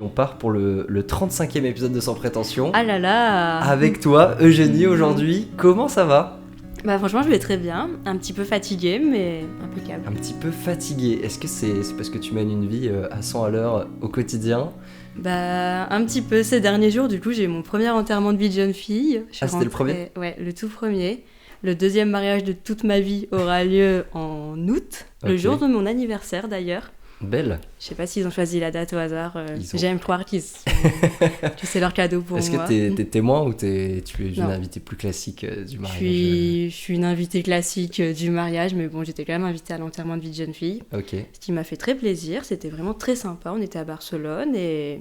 On part pour le 35e épisode de Sans Prétention. Ah là là. Avec toi, Eugénie, aujourd'hui. Comment ça va ? Bah franchement, je vais très bien. Un petit peu fatiguée, mais impeccable. Un petit peu fatigué. Est-ce que c'est parce que tu mènes une vie à 100 à l'heure au quotidien ? Bah un petit peu ces derniers jours. Du coup, j'ai eu mon premier enterrement de vie de jeune fille. C'était le premier ? Ouais, le tout premier. Le deuxième mariage de toute ma vie aura lieu en août, le jour de mon anniversaire d'ailleurs. Belle. Je sais pas s'ils ont choisi la date au hasard. Ils ont- J'aime croire que c'est leur cadeau pour Est-ce moi. que t'es témoin ou tu es une Non. invitée plus classique du Je mariage ? suis une invitée classique du mariage, mais bon, j'étais quand même invitée à l'enterrement de vie de jeune fille. Ok. Ce qui m'a fait très plaisir, c'était vraiment très sympa. On était à Barcelone et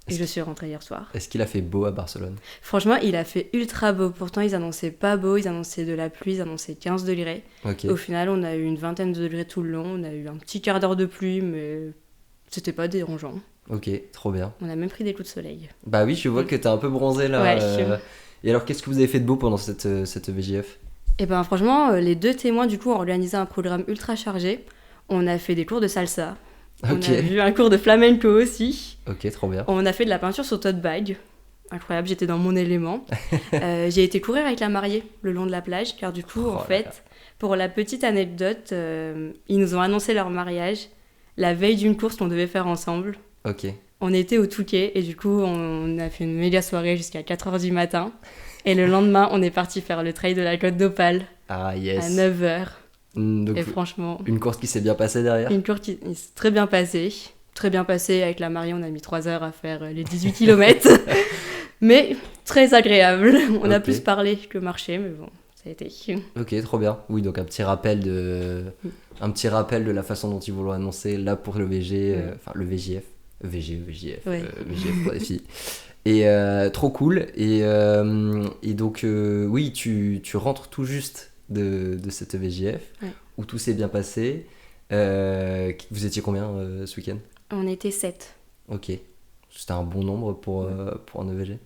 je suis rentrée hier soir. Est-ce qu'il a fait beau à Barcelone ? Franchement, il a fait ultra beau. Pourtant, ils annonçaient pas beau, ils annonçaient de la pluie, ils annonçaient 15 degrés. Ok. Au final, on a eu une vingtaine de degrés tout le long. On a eu un petit quart d'heure de pluie, mais c'était pas dérangeant. Ok, trop bien. On a même pris des coups de soleil. Bah oui, je vois que t'es un peu bronzé là. Ouais. Et alors, qu'est-ce que vous avez fait de beau pendant cette VJF ? Et ben franchement, les deux témoins, du coup, ont organisé un programme ultra chargé. On a fait des cours de salsa. On Ok. a vu un cours de flamenco aussi. Ok, trop bien. On a fait de la peinture sur tote bag. Incroyable, j'étais dans mon élément. J'ai été courir avec la mariée le long de la plage, car du coup, Oh en là fait, là. pour la petite anecdote, ils nous ont annoncé leur mariage la veille d'une course qu'on devait faire ensemble. Ok. On était au Touquet et du coup, on a fait une méga soirée jusqu'à 4h du matin. Et le lendemain, on est parti faire le trail de la Côte d'Opale Ah à yes. 9h. Donc, Et franchement, une course qui s'est bien passée derrière ? une course qui s'est très bien passée. Très bien passée. Avec la mariée, on a mis 3 heures à faire les 18 km. Mais très agréable. On a Ok. plus parlé que marché, mais bon, ça a été. Ok, trop bien. Oui, donc un petit rappel de la façon dont ils voulaient annoncer là pour le VG, enfin le VJF, VJF, Ouais. VJF pour les filles. Et trop cool. Et donc oui, tu rentres tout juste de cette VJF Ouais. où tout s'est bien passé. Vous étiez combien ce week-end ? On était 7. Ok, c'était un bon nombre pour un EVG.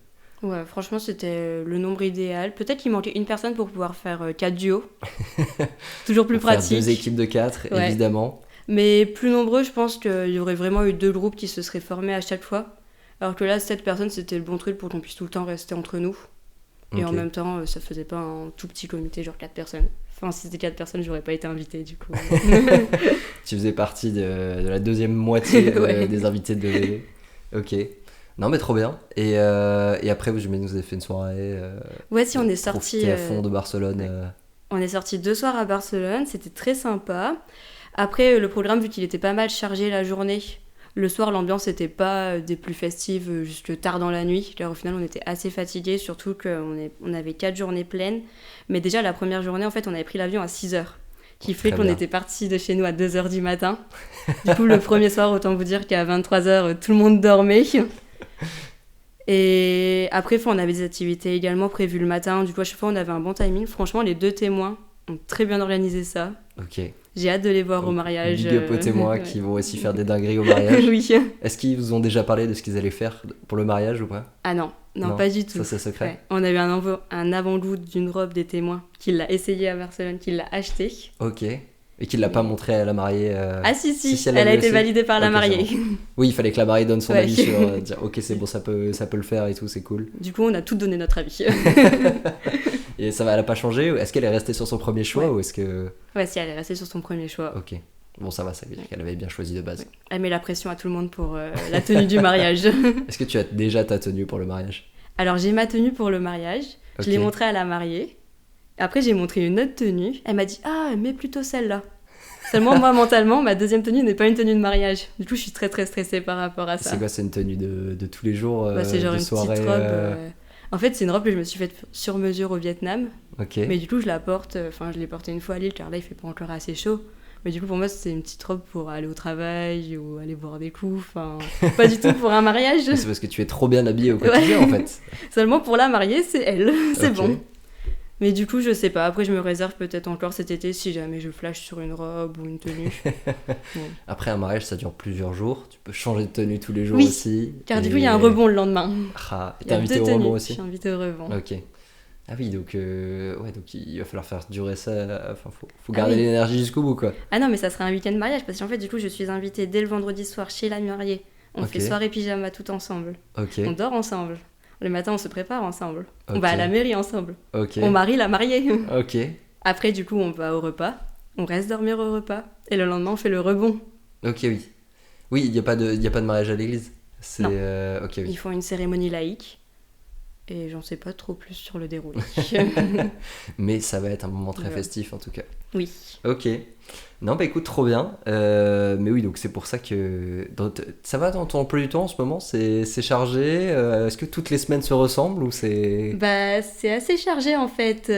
Ouais, franchement, c'était le nombre idéal. Peut-être qu'il manquait une personne pour pouvoir faire 4 duos. Toujours plus Pour faire pratique. 2 équipes de 4, Ouais. évidemment. Mais plus nombreux, je pense qu'il y aurait vraiment eu 2 groupes qui se seraient formés à chaque fois. Alors que là, 7 personnes, c'était le bon truc pour qu'on puisse tout le temps rester entre nous. Et en Ok. même temps, ça faisait pas un tout petit comité, genre 4 personnes. Enfin, si c'était 4 personnes, j'aurais pas été invitée, du coup. Tu faisais partie de la deuxième moitié Ouais. des invités de VG. Ok. Non, mais trop bien. Et après, vous avez fait une soirée. Ouais, si, on est sorti. Profiter à fond de Barcelone. ouais. On est sorti 2 soirs à Barcelone, c'était très sympa. Après, le programme, vu qu'il était pas mal chargé la journée, le soir, l'ambiance n'était pas des plus festives jusque tard dans la nuit. Car au final, on était assez fatigués, surtout qu'on avait 4 journées pleines. Mais déjà, la première journée, en fait, on avait pris l'avion à 6h. Qui fait Très qu'on bien. était parti de chez nous à 2h du matin. Du coup, le premier soir, autant vous dire qu'à 23h, tout le monde dormait. Et après, on avait des activités également prévues le matin. Du coup, à chaque fois, on avait un bon timing. Franchement, les 2 témoins ont très bien organisé ça. Ok. J'ai hâte de les voir au mariage. Big up aux témoins ouais. qui vont aussi faire des dingueries au mariage. Oui. Est-ce qu'ils vous ont déjà parlé de ce qu'ils allaient faire pour le mariage ou pas ? Ah non, pas du tout. Ça, c'est secret. Ouais. On a eu un avant-goût d'une robe des témoins qu'il l'a essayé à Barcelone, qu'il l'a acheté. Ok. Et qu'il l'a pas montré à la mariée. Ah si, elle elle a l'a été aussi. validée par la Ok, mariée. c'est Oui, il fallait que la mariée donne son Ouais. avis sur dire ok, c'est bon, ça peut le faire et tout, c'est cool. Du coup, on a tout donné notre avis. Et ça va, elle a pas changé ? Est-ce qu'elle est restée sur son premier choix Ouais. ou est-ce que. Ouais, si, elle est restée sur son premier choix. Ok. Bon, ça va, ça veut dire qu'elle avait bien choisi de base. Elle met la pression à tout le monde pour la tenue du mariage. Est-ce que tu as déjà ta tenue pour le mariage ? Alors, j'ai ma tenue pour le mariage. Ok. Je l'ai montrée à la mariée. Après, j'ai montré une autre tenue. Elle m'a dit « Ah, mets plutôt celle-là ». Seulement, moi, mentalement, ma deuxième tenue n'est pas une tenue de mariage. Du coup, je suis très, très stressée par rapport à ça. C'est quoi, c'est une tenue de tous les jours Bah, c'est genre de une soirée, petite robe. En fait, c'est une robe que je me suis faite sur mesure au Vietnam. Ok. Mais du coup, je la porte. Enfin, je l'ai portée une fois à Lille, car là, il fait pas encore assez chaud. Mais du coup, pour moi, c'est une petite robe pour aller au travail ou aller boire des coups. Enfin, pas du tout pour un mariage. C'est parce que tu es trop bien habillée au quotidien en fait. Seulement pour la mariée, c'est elle. C'est Ok. bon. Mais du coup, je sais pas. Après, je me réserve peut-être encore cet été si jamais je flash sur une robe ou une tenue. Bon. Après un mariage, ça dure plusieurs jours. Tu peux changer de tenue tous les jours Oui, aussi. Car du coup, il y a un rebond le lendemain. Ah, et Il y t'es a invité 2 au tenues. rebond Je aussi. suis invitée au rebond. Ok. Ah oui, donc il va falloir faire durer ça. Enfin, faut Ah garder oui. l'énergie jusqu'au bout quoi. Ah non, mais ça serait un week-end mariage parce qu'en fait, du coup, je suis invitée dès le vendredi soir chez la mariée. On Ok. fait soirée pyjama tout ensemble. Ok. On dort ensemble. Le matin, on se prépare ensemble. On Ok. va à la mairie ensemble. Ok. On marie la mariée. Ok. Après, du coup, on va au repas. On reste dormir au repas. Et le lendemain, on fait le rebond. Ok, oui. Oui, il n'y a pas de mariage à l'église. C'est. Non. Ok, oui. Ils font une cérémonie laïque. Et j'en sais pas trop plus sur le déroulé. Mais ça va être un moment très Voilà. festif en tout cas. Oui. Ok. Non, bah écoute, trop bien. Mais oui, donc c'est pour ça que. Ça va dans ton emploi du temps en ce moment? C'est chargé? Est-ce que toutes les semaines se ressemblent ou c'est. Bah, c'est assez chargé en fait.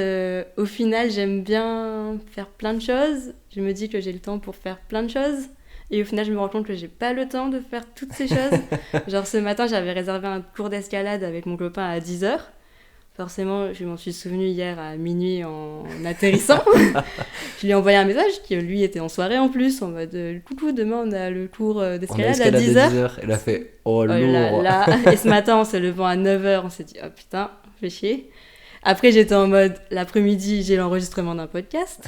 Au final, j'aime bien faire plein de choses. Je me dis que j'ai le temps pour faire plein de choses. Et au final, je me rends compte que j'ai pas le temps de faire toutes ces choses. Genre, ce matin, j'avais réservé un cours d'escalade avec mon copain à 10h. Forcément, je m'en suis souvenu hier à minuit en atterrissant. Je lui ai envoyé un message qui, lui, était en soirée en plus, en mode coucou, demain on a le cours On a d'escalade à escalade 10h. à 10h. Elle a fait oh Oh là lourd. là. Et ce matin, en se levant à 9h, on s'est dit, oh putain, fais chier. Après, j'étais en mode, l'après-midi, j'ai l'enregistrement d'un podcast.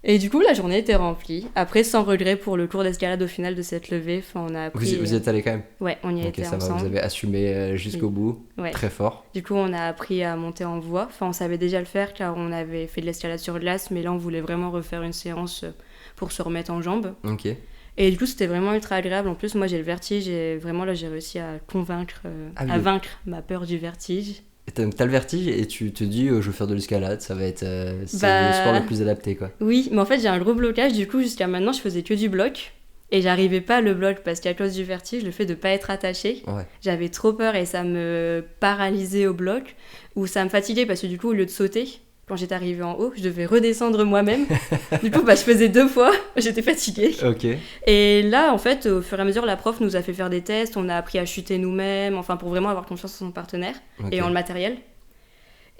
Et du coup, la journée était remplie. Après, sans regret pour le cours d'escalade au final de cette levée. Enfin, on a appris... Vous y êtes allé quand même? Ouais, on y a Ok, été ça va, ensemble. vous avez assumé jusqu'au Oui. bout. Ouais. Très fort. Du coup, on a appris à monter en voie. Enfin, on savait déjà le faire car on avait fait de l'escalade sur glace, mais là, on voulait vraiment refaire une séance pour se remettre en jambes. Ok. Et du coup, c'était vraiment ultra agréable. En plus, moi, j'ai le vertige et vraiment, là, j'ai réussi à convaincre, Ah oui. à vaincre ma peur du vertige. Et t'as le vertige et tu te dis je vais faire de l'escalade, ça va être c'est Bah, le sport le plus adapté quoi. Oui, mais en fait, j'ai un gros blocage. Du coup, jusqu'à maintenant, je faisais que du bloc. Et j'arrivais pas à le bloc parce qu'à cause du vertige, le fait de pas être attachée, Ouais. j'avais trop peur et ça me paralysait au bloc. Ou ça me fatiguait parce que du coup, au lieu de sauter, quand j'étais arrivée en haut, je devais redescendre moi-même. Du coup, bah, je faisais 2 fois, j'étais fatiguée. Ok. Et là, en fait, au fur et à mesure, la prof nous a fait faire des tests, on a appris à chuter nous-mêmes, enfin pour vraiment avoir confiance en son partenaire Ok. et en le matériel.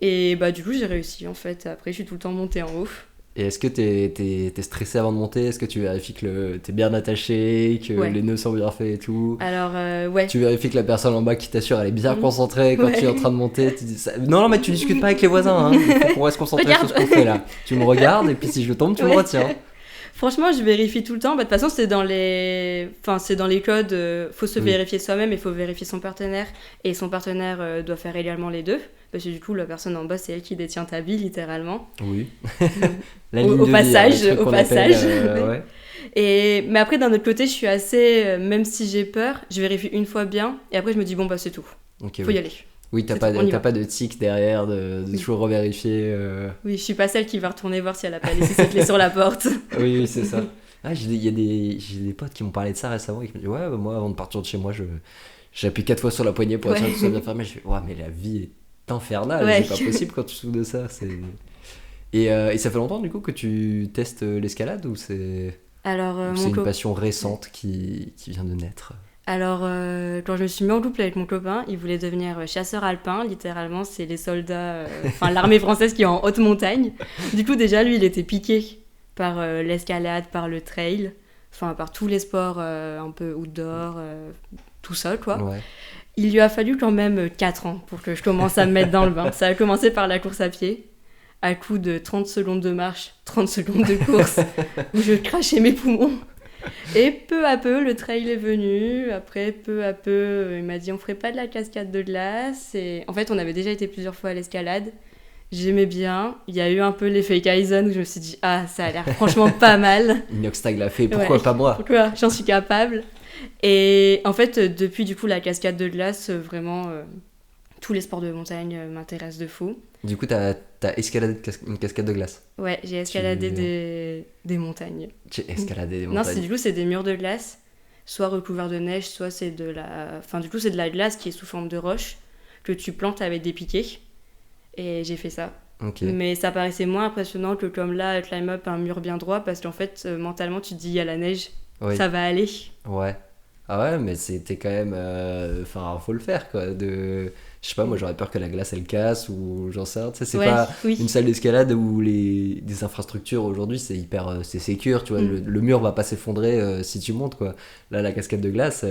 Et bah du coup, j'ai réussi en fait. Après, je suis tout le temps montée en haut. Et est-ce que t'es stressé avant de monter? Est-ce que tu vérifies que t'es bien attaché, que Ouais. les nœuds sont bien faits et tout? Alors, ouais. Tu vérifies que la personne en bas qui t'assure elle est bien Mhm. concentrée quand Ouais. tu es en train de monter. Tu dis ça... Non, mais tu discutes pas avec les voisins. Hein. Il faut qu'on reste concentré Regarde. sur ce qu'on fait là. Tu me regardes et puis si je tombe, tu me Ouais. retiens. Franchement, je vérifie tout le temps. Bah, de toute façon, c'est dans les codes. Faut se Oui. vérifier soi-même et faut vérifier son partenaire. Et son partenaire doit faire également les deux. Parce que du coup, la personne en bas, c'est elle qui détient ta vie, littéralement. Oui. La Au ligne de vie, passage, le truc au qu'on passage. appelle, ouais. Mais après, d'un autre côté, je suis assez. Même si j'ai peur, je vérifie une fois bien. Et après, je me dis, bon, bah, c'est tout. Ok, Faut oui. y aller. Oui, t'as C'est pas, tout, on y t'as va. pas de tic derrière, de Oui. toujours revérifier. Oui, je suis pas celle qui va retourner voir si elle a pas laissé ses clés sur la porte. Oui, c'est ça. Ah, j'ai des potes qui m'ont parlé de ça récemment et qui m'ont dit ouais, bah, moi avant de partir de chez moi, j'appuie 4 fois sur la poignée pour être sûr que tout soit bien fermé. Je fais ouais, mais la vie est infernale, Ouais. c'est pas possible quand tu souffres de ça. Et ça fait longtemps du coup que tu testes l'escalade ou c'est Alors, c'est une passion récente qui vient de naître? Quand je me suis mis en couple avec mon copain, il voulait devenir chasseur alpin. Littéralement, c'est les soldats, enfin l'armée française qui est en haute montagne. Du coup, déjà, lui, il était piqué par l'escalade, par le trail, enfin par tous les sports un peu outdoor, tout ça, quoi. Ouais. Il lui a fallu quand même 4 ans pour que je commence à me mettre dans le bain. Ça a commencé par la course à pied, à coup de 30 secondes de marche, 30 secondes de course, où je crachais mes poumons. Et peu à peu, le trail est venu. Après, peu à peu, il m'a dit on ferait pas de la cascade de glace. Et en fait, on avait déjà été plusieurs fois à l'escalade. J'aimais bien. Il y a eu un peu l'effet Kaizen où je me suis dit ah, ça a l'air franchement pas mal. Inoxtag l'a fait, pourquoi Ouais. pas moi? Pourquoi j'en suis capable. Et en fait, depuis du coup la cascade de glace, vraiment, tous les sports de montagne m'intéressent de fou. Du coup, t'as escaladé une cascade de glace. Ouais, j'ai escaladé Tu- des montagnes. J'ai escaladé des Non, montagnes. du coup, c'est des murs de glace, soit recouverts de neige, soit c'est de la... Enfin, du coup, c'est de la glace qui est sous forme de roche, que tu plantes avec des piquets. Et j'ai fait ça. Ok. Mais ça paraissait moins impressionnant que comme là, climb up un mur bien droit, parce qu'en fait, mentalement, tu te dis, il y a la neige, Oui. ça va aller. Ouais. Ah ouais, mais c'était quand même. Enfin, faut le faire quoi. Je sais pas, moi j'aurais peur que la glace elle casse ou j'en sais rien. Tu sais, c'est Ouais, pas oui. une salle d'escalade où des infrastructures aujourd'hui c'est hyper. C'est sécure, tu vois. Mm. Le mur va pas s'effondrer si tu montes quoi. Là, la cascade de glace.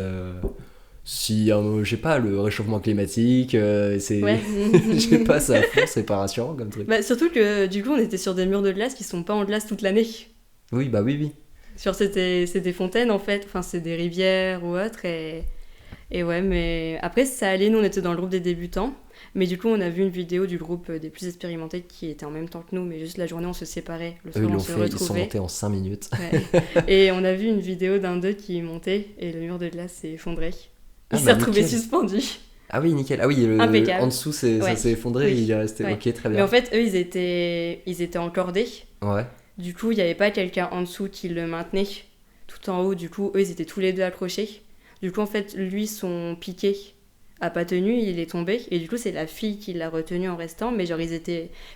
Si, je sais pas, le réchauffement climatique, c'est. Ouais. Je sais pas, ça fond, c'est pas rassurant comme truc. Bah, surtout que du coup, on était sur des murs de glace qui sont pas en glace toute l'année. Oui, bah oui, oui. Genre, c'est des fontaines, en fait. Enfin, c'est des rivières ou autre. Et ouais, mais après, ça allait. Nous, on était dans le groupe des débutants. Mais du coup, on a vu une vidéo du groupe des plus expérimentés qui était en même temps que nous. Mais juste la journée, on se séparait. Le soir, on se retrouvait. Ils sont montés en 5 minutes. Ouais. Et on a vu une vidéo d'un d'eux qui montait. Et le mur de glace s'est effondré. Il s'est retrouvé suspendu. Ah oui, nickel. Ah oui, en dessous, ça s'est effondré et il est resté. Ouais. Ok, très bien. Mais en fait, eux, ils étaient encordés. Ouais. Du coup, il n'y avait pas quelqu'un en dessous qui le maintenait tout en haut. Du coup, eux, ils étaient tous les deux accrochés. Du coup, en fait, lui, son piquet a pas tenu, il est tombé. Et du coup, c'est la fille qui l'a retenu en restant. Mais genre,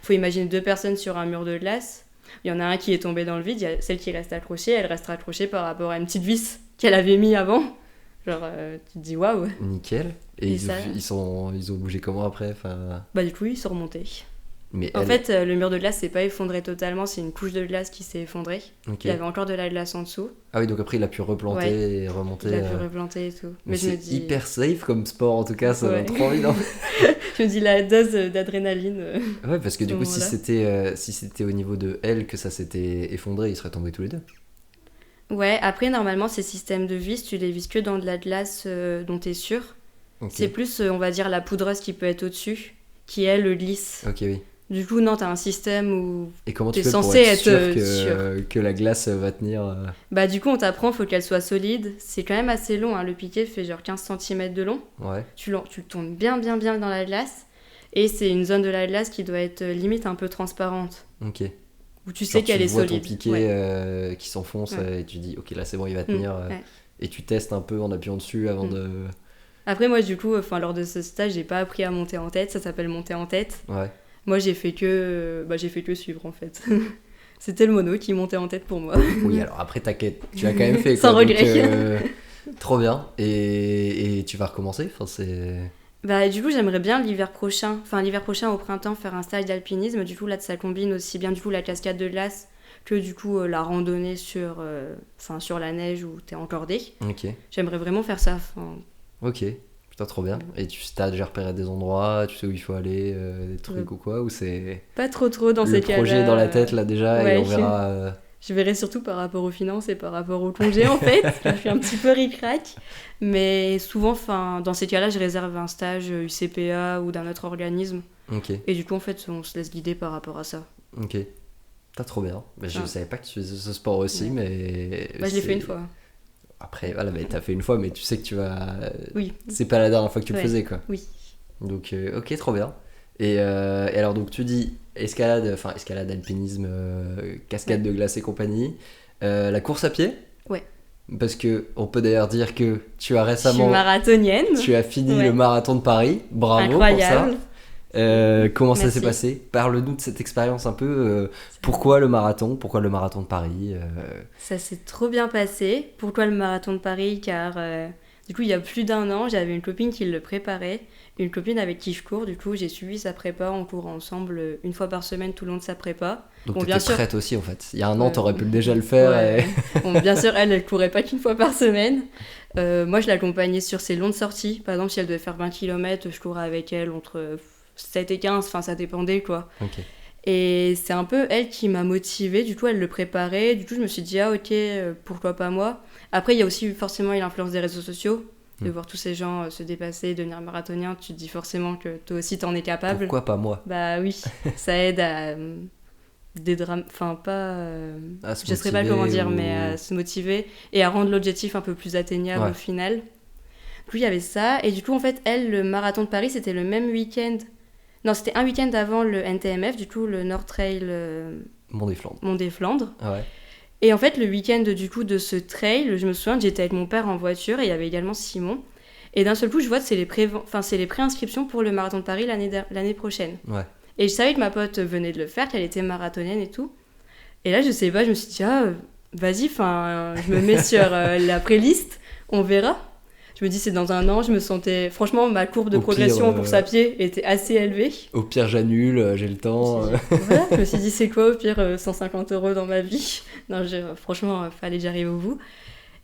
faut imaginer 2 personnes sur un mur de glace. Il y en a un qui est tombé dans le vide. Il y a celle qui reste accrochée. Elle restera accrochée par rapport à une petite vis qu'elle avait mis avant. Genre, tu te dis waouh. Nickel. Et ils ont bougé comment après? Enfin... Bah, du coup, ils sont remontés. Mais en fait, le mur de glace s'est pas effondré totalement, c'est une couche de glace qui s'est effondrée. Okay. Il y avait encore de la glace en dessous. Ah oui, donc après il a pu replanter et remonter. Il a pu replanter et tout. Mais c'est hyper safe comme sport en tout cas, ça donne trop envie, non? Je me dis la dose d'adrénaline. Ouais, parce que du coup, si c'était au niveau de elle que ça s'était effondré, ils seraient tombés tous les deux. Ouais, après normalement ces systèmes de vis, tu les vises que dans de la glace dont t'es sûr. Okay. C'est plus, on va dire, la poudreuse qui peut être au-dessus, qui elle glisse. Ok, oui. Du coup, non, t'as un système où et comment t'es tu fais censé pour être sûr que la glace va tenir Bah du coup, on t'apprend, faut qu'elle soit solide. C'est quand même assez long, hein. Le piquet fait genre 15 cm de long. Ouais. Tu le tournes bien dans la glace. Et c'est une zone de la glace qui doit être limite un peu transparente. Ok. Où tu sais qu'elle est solide. Tu vois ton piquet qui s'enfonce et tu dis, ok, là c'est bon, il va tenir. Et tu testes un peu en appuyant dessus avant de... Après, moi, du coup, lors de ce stage, j'ai pas appris à monter en tête. Ça s'appelle monter en tête. Ouais. Moi, j'ai fait que suivre, en fait. C'était le mono qui montait en tête pour moi. Oui, alors après, t'inquiète, tu l'as quand même fait. Sans regret. Trop bien. Et tu vas recommencer? Enfin, c'est... Bah, du coup, j'aimerais bien l'hiver prochain au printemps, faire un stage d'alpinisme. Du coup, là, ça combine aussi bien du coup la cascade de glace que du coup la randonnée sur la neige où t'es encordé. Ok. J'aimerais vraiment faire ça. Ok. Putain, trop bien. Et tu as déjà repéré des endroits, tu sais où il faut aller, des trucs ou quoi, ou c'est... Pas trop dans ces cas-là. Le projet dans la tête, là, déjà, et on verra... Je verrai surtout par rapport aux finances et par rapport au congé, en fait. Je suis un petit peu ric-rac. Mais souvent, dans ces cas-là, je réserve un stage UCPA ou d'un autre organisme. Ok. Et du coup, en fait, on se laisse guider par rapport à ça. Ok. T'as trop bien. Bah, je savais pas que tu faisais ce sport aussi, mais... Bah, je l'ai fait une fois. Après, voilà, mais t'as fait une fois, mais tu sais que tu vas... Oui. C'est pas la dernière fois que tu le faisais, quoi. Oui. Donc, ok, trop bien. Et alors, donc, tu dis escalade, alpinisme, cascade de glace et compagnie. La course à pied? Ouais. Parce que on peut d'ailleurs dire que tu as récemment... Je suis marathonienne. Tu as fini le marathon de Paris. Bravo. Incroyable. Pour ça. Comment ça s'est passé? Parle-nous de cette expérience un peu. Pourquoi le marathon de Paris? Ça s'est trop bien passé. Pourquoi le marathon de Paris? Car du coup, il y a plus d'1 an, j'avais une copine qui le préparait. Une copine avec qui je cours. Du coup, j'ai suivi sa prépa. On court ensemble une fois par semaine tout le long de sa prépa. Donc t'étais prête aussi, en fait. Il y a 1 an, t'aurais pu déjà le faire. Ouais. Bon, bien sûr, elle courait pas qu'une fois par semaine. Moi, je l'accompagnais sur ses longues sorties. Par exemple, si elle devait faire 20 km, je courais avec elle entre 7 et 15. Enfin, ça dépendait, quoi. Ok. Et c'est un peu elle qui m'a motivée. Du coup, elle le préparait. Du coup, je me suis dit, ah ok, pourquoi pas moi. Après, il y a aussi forcément l'influence des réseaux sociaux. De voir tous ces gens se dépasser, devenir marathoniens, tu te dis forcément que toi aussi t'en es capable. Pourquoi pas moi? Bah oui, ça aide à je sais pas comment dire, mais à se motiver et à rendre l'objectif un peu plus atteignable au final. Du coup, il y avait ça. Et du coup, en fait, elle, le marathon de Paris, c'était le même week-end. Non, c'était un week-end avant le NTMF, du coup, le Nord Trail Mont des Flandres. Ah ouais. Et en fait, le week-end du coup de ce trail, je me souviens que j'étais avec mon père en voiture et il y avait également Simon. Et d'un seul coup, je vois que c'est les préinscriptions pour le marathon de Paris l'année prochaine. Ouais. Et je savais que ma pote venait de le faire, qu'elle était marathonienne et tout. Et là, je sais pas, je me suis dit, vas-y, je me mets sur la playlist, on verra. Je me dis, c'est dans 1 an, je me sentais... Franchement, ma courbe de progression en course à pied était assez élevée. Au pire, j'annule, j'ai le temps. Voilà, je me suis dit, c'est quoi au pire 150 € dans ma vie? Non, franchement, fallait que j'arrive au bout.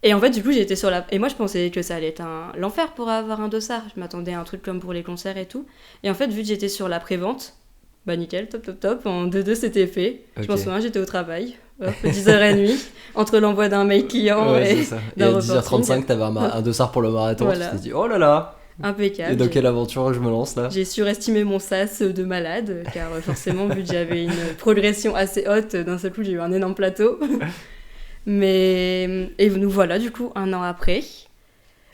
Et en fait, du coup, j'étais sur la... Et moi, je pensais que ça allait être l'enfer pour avoir un dossard. Je m'attendais à un truc comme pour les concerts et tout. Et en fait, vu que j'étais sur la prévente, bah nickel, top. En 2-2, c'était fait. Okay. Je m'en souviens, j'étais au travail. hop, 10h30, entre l'envoi d'un mail client Ouais, et c'est ça. Et d'un à 10h35, reporting. t'avais un dossard pour le marathon. Voilà. Tu t'es dit, oh là là. Impeccable. Et dans quelle aventure je me lance là? J'ai surestimé mon sas de malade, car forcément, vu que j'avais une progression assez haute, d'un seul coup, j'ai eu un énorme plateau. Et nous voilà, du coup, un an après,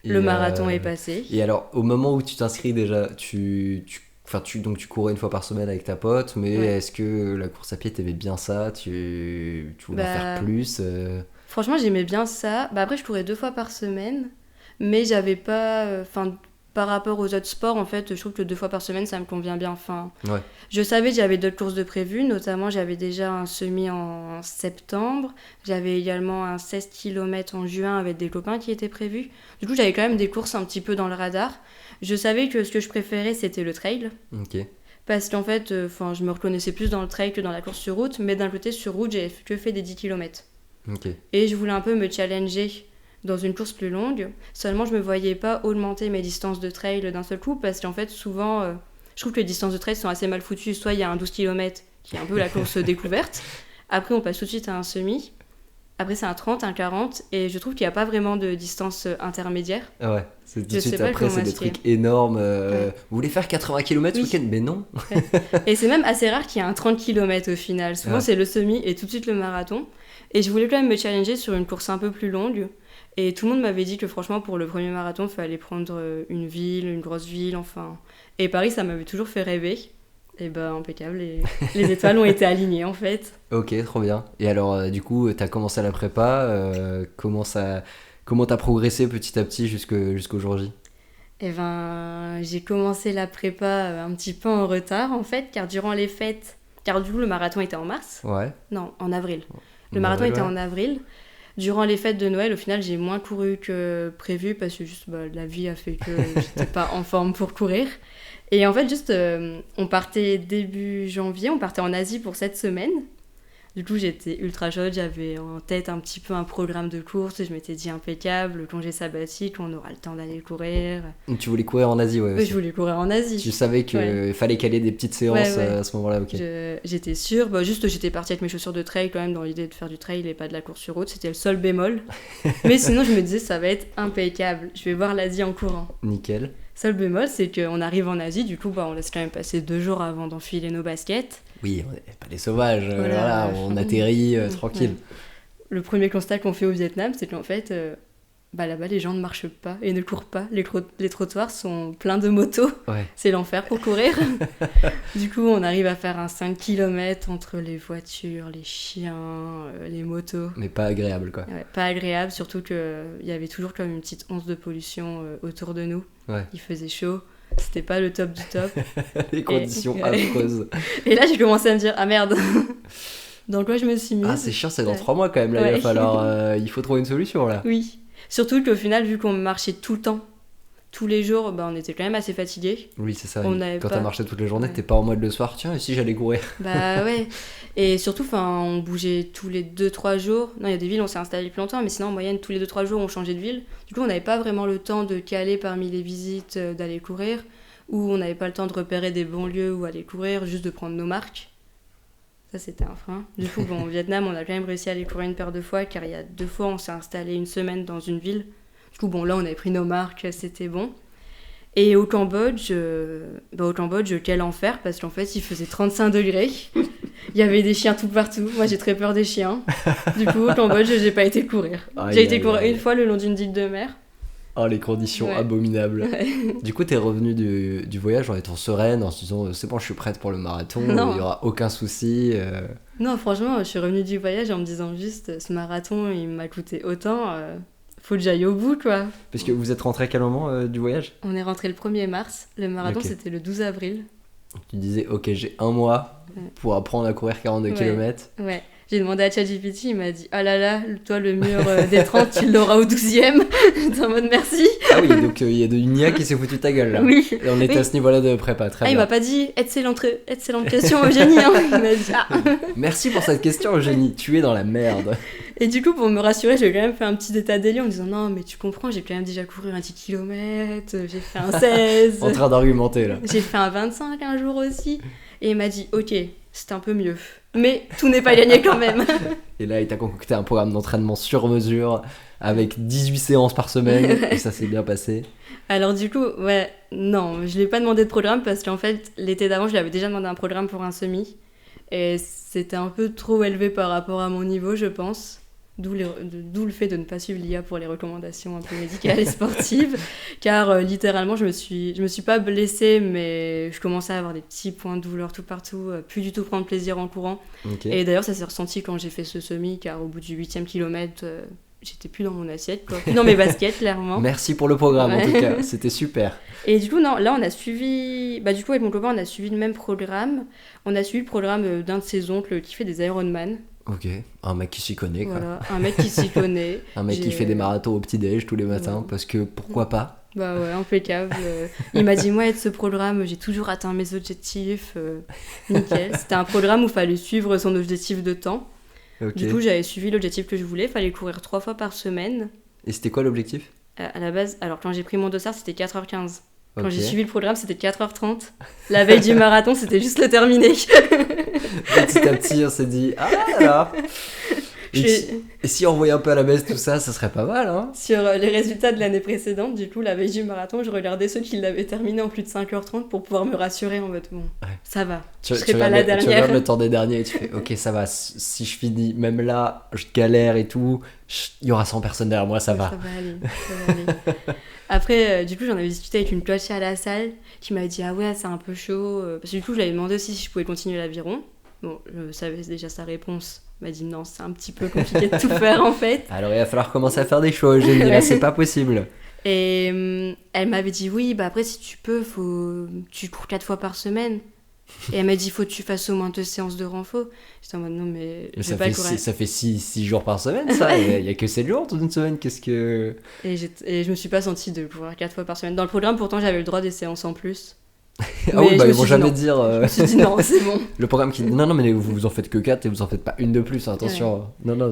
le marathon est passé. Et alors, au moment où tu t'inscris déjà, donc tu courais une fois par semaine avec ta pote, mais Ouais. est-ce que la course à pied, t'aimais bien ça? Tu voulais en faire plus? Franchement, j'aimais bien ça. Après, je courais 2 fois par semaine, mais j'avais pas... par rapport aux autres sports, en fait, je trouve que 2 fois par semaine, ça me convient bien. Ouais. Je savais que j'avais d'autres courses de prévues, notamment j'avais déjà un semi en septembre, j'avais également un 16 km en juin avec des copains qui étaient prévus. Du coup, j'avais quand même des courses un petit peu dans le radar. Je savais que ce que je préférais, c'était le trail, Ok. parce qu'en fait, je me reconnaissais plus dans le trail que dans la course sur route, mais d'un côté, sur route, j'avais que fait des 10 km. Ok. Et je voulais un peu me challenger dans une course plus longue, seulement je me voyais pas augmenter mes distances de trail d'un seul coup, parce qu'en fait, souvent... je trouve que les distances de trail sont assez mal foutues. Soit il y a un 12 km qui est un peu la course découverte. Après, on passe tout de suite à un semi. Après, c'est un 30, un 40. Et je trouve qu'il n'y a pas vraiment de distance intermédiaire. Ah ouais, c'est tout de Je suite sais pas après, comment c'est des expliquer. trucs énormes. Ouais. Vous voulez faire 80 km ce Oui. week-end? Mais non. Et c'est même assez rare qu'il y ait un 30 km au final. Souvent, Ouais. c'est le semi et tout de suite le marathon. Et je voulais quand même me challenger sur une course un peu plus longue. Et tout le monde m'avait dit que franchement, pour le premier marathon, il fallait prendre une ville, une grosse ville, enfin. Et Paris, ça m'avait toujours fait rêver. Et ben, impeccable. Les étoiles ont été alignées, en fait. Ok, trop bien. Et alors, du coup, t'as commencé la prépa. Comment t'as progressé petit à petit jusqu'au jour J? Eh ben, j'ai commencé la prépa un petit peu en retard, en fait, car durant les fêtes... Car du coup, le marathon était en mars. Ouais. Non, en avril. Le En marathon avril, était ouais. en avril. Durant les fêtes de Noël, au final, j'ai moins couru que prévu parce que juste la vie a fait que j'étais pas en forme pour courir. Et en fait, juste, on partait début janvier, on partait en Asie pour 7 semaines. Du coup, j'étais ultra chaude, j'avais en tête un petit peu un programme de course, je m'étais dit impeccable, le congé sabbatique, on aura le temps d'aller courir. Tu voulais courir en Asie, ouais. Oui, Aussi. je voulais courir en Asie. Tu savais qu'il Ouais. fallait caler des petites séances Ouais. à ce moment-là, ok. J'étais sûre, juste j'étais partie avec mes chaussures de trail quand même dans l'idée de faire du trail et pas de la course sur route, c'était le seul bémol. Mais sinon je me disais ça va être impeccable, je vais voir l'Asie en courant. Nickel. Seul bémol c'est qu'on arrive en Asie, du coup on laisse quand même passer 2 jours avant d'enfiler nos baskets. Oui, on n'est pas des sauvages, Voilà. on atterrit tranquille. Ouais. Le premier constat qu'on fait au Vietnam c'est qu'en fait là-bas les gens ne marchent pas et ne courent pas, les trottoirs sont pleins de motos. Ouais. C'est l'enfer pour courir. Du coup, on arrive à faire un 5 km entre les voitures, les chiens, les motos. Mais pas agréable, quoi. Ouais, pas agréable, surtout qu'il y avait toujours comme une petite once de pollution autour de nous. Ouais. Il faisait chaud, c'était pas le top du top. Les conditions ouais. affreuses. Et là, j'ai commencé à me dire, ah merde, dans quoi je me suis mise. Ah, c'est chiant, c'est dans Ouais. 3 mois quand même, là, il va Ouais. falloir... il faut trouver une solution, là. Oui. Surtout qu'au final, vu qu'on marchait tout le temps, tous les jours, on était quand même assez fatigués. Oui, c'est ça. On n'avait Quand pas- t'as marché toute la journée, Ouais. t'es pas en mode le soir, tiens, et si j'allais courir? Bah ouais. Et surtout, on bougeait tous les 2-3 jours. Non, il y a des villes où on s'est installé plus longtemps, mais sinon, en moyenne, tous les 2-3 jours, on changeait de ville. Du coup, on n'avait pas vraiment le temps de caler parmi les visites, d'aller courir, ou on n'avait pas le temps de repérer des bons lieux où aller courir, juste de prendre nos marques. Ça, c'était un frein. Du coup, au Vietnam, on a quand même réussi à aller courir une paire de fois, car il y a 2 fois, on s'est installé une semaine dans une ville. Du coup, là, on avait pris nos marques, c'était bon. Et au Cambodge, quel enfer, parce qu'en fait, il faisait 35 degrés. Il y avait des chiens tout partout. Moi, j'ai très peur des chiens. Du coup, au Cambodge, j'ai pas été courir. Aïe, J'ai été aïe, courir aïe. une fois le long d'une digue de mer. Oh, les conditions Ouais. abominables. Ouais. Du coup, t'es revenu du voyage en étant sereine, en se disant, c'est bon, je suis prête pour le marathon, il Non. y aura aucun souci. Non, franchement, je suis revenue du voyage en me disant juste, ce marathon, il m'a coûté autant. Faut que j'aille au bout, quoi. Parce que vous êtes rentré à quel moment du voyage? On est rentré le 1er mars. Le marathon, Ok. c'était le 12 avril. Tu disais, ok, j'ai 1 mois Ouais. pour apprendre à courir 42 Ouais. km. Ouais. J'ai demandé à ChatGPT, il m'a dit, ah là là, toi, le mur des 30, tu l'auras au 12e. J'étais en mode merci. Ah oui, donc il y a une IA qui s'est foutue de ta gueule là. Oui. Et on était Oui. à ce niveau-là de prépa, très Ah, il bien. m'a pas dit excellente question Eugénie, hein. Il m'a dit ah. Merci pour cette question, Eugénie, tu es dans la merde. Et du coup, pour me rassurer, j'ai quand même fait un petit état des lieux en disant non, mais tu comprends, j'ai quand même déjà couru un 10 km, j'ai fait un 16, En train d'argumenter là. j'ai fait un 25 un jour aussi. Et il m'a dit ok, c'était un peu mieux. Mais tout n'est pas gagné quand même. Et là, il t'a concocté un programme d'entraînement sur mesure avec 18 séances par semaine et ça s'est bien passé. Alors du coup, ouais, non, je lui ai pas demandé de programme parce qu'en fait, l'été d'avant, je lui avais déjà demandé un programme pour un semi. Et c'était un peu trop élevé par rapport à mon niveau, je pense. D'où le fait de ne pas suivre l'IA pour les recommandations un peu médicales et sportives. Car littéralement, je me suis pas blessée, mais je commençais à avoir des petits points de douleur tout partout, plus du tout prendre plaisir en courant. Ok. Et d'ailleurs, ça s'est ressenti quand j'ai fait ce semi, car au bout du 8e kilomètre, j'étais plus dans mon assiette, quoi. Plus dans mes baskets, clairement. Merci pour le programme en Ouais. tout cas, c'était super. Et du coup, non, là, on a suivi... Bah, du coup, avec mon copain, on a suivi le même programme. On a suivi le programme d'un de ses oncles qui fait des Ironman. Ok, un mec qui s'y connaît quoi. Voilà, un mec qui s'y connaît. Un mec qui J'ai- fait des marathons au petit-déj tous les matins Ouais. parce que pourquoi pas. Bah ouais, impeccable. Il m'a dit, moi, avec ce programme, j'ai toujours atteint mes objectifs. Nickel. C'était un programme où il fallait suivre son objectif de temps. Ok. Du coup, j'avais suivi l'objectif que je voulais. Il fallait courir 3 fois par semaine. Et c'était quoi l'objectif? À la base, alors quand j'ai pris mon dossard, c'était 4h15. Quand Ok. j'ai suivi le programme, c'était 4h30. La veille du marathon, c'était juste le terminer. Petit à petit, on s'est dit, ah là. Je suis- Et si on revoyait un peu à la baisse tout ça, ça serait pas mal, hein? Sur les résultats de l'année précédente, du coup, la veille du marathon, je regardais ceux qui l'avaient terminé en plus de 5h30 pour pouvoir me rassurer en mode, bon, Ouais. ça va, Tu je serai pas la regardes tu dernière. regardes le temps des derniers et tu fais, ok, ça va, si je finis, même là, je galère et tout, il y aura 100 personnes derrière moi, ça va. Ça va aller, ça va aller. Après, du coup, j'en avais discuté avec une coach à la salle qui m'avait dit, ah ouais, c'est un peu chaud. Parce que du coup, je lui avais demandé aussi si je pouvais continuer l'aviron. Bon, je savais déjà sa réponse. Elle m'a dit, non, c'est un petit peu compliqué de tout faire en fait. Alors il va falloir commencer à faire des choses, j'ai dit, là, Ouais. c'est pas possible. Et elle m'avait dit, oui, bah après, si tu peux, tu cours 4 fois par semaine. Et elle m'a dit, faut que tu fasses au moins 2 séances de renfo. J'étais en mode, non, mais Mais je vais pas courir. ça fait 6 jours par semaine, ça, il y a que 7 jours toute une semaine, qu'est-ce que... Et je me suis pas sentie de courir 4 fois par semaine. Dans le programme, pourtant, j'avais le droit des séances en plus. Ah oui, Mais bah je me ils vont suis dit jamais non. dire... Je me suis dit, non, c'est bon. Le programme qui dit non, non, mais vous en faites que 4 et vous en faites pas une de plus, hein, attention. Non, non,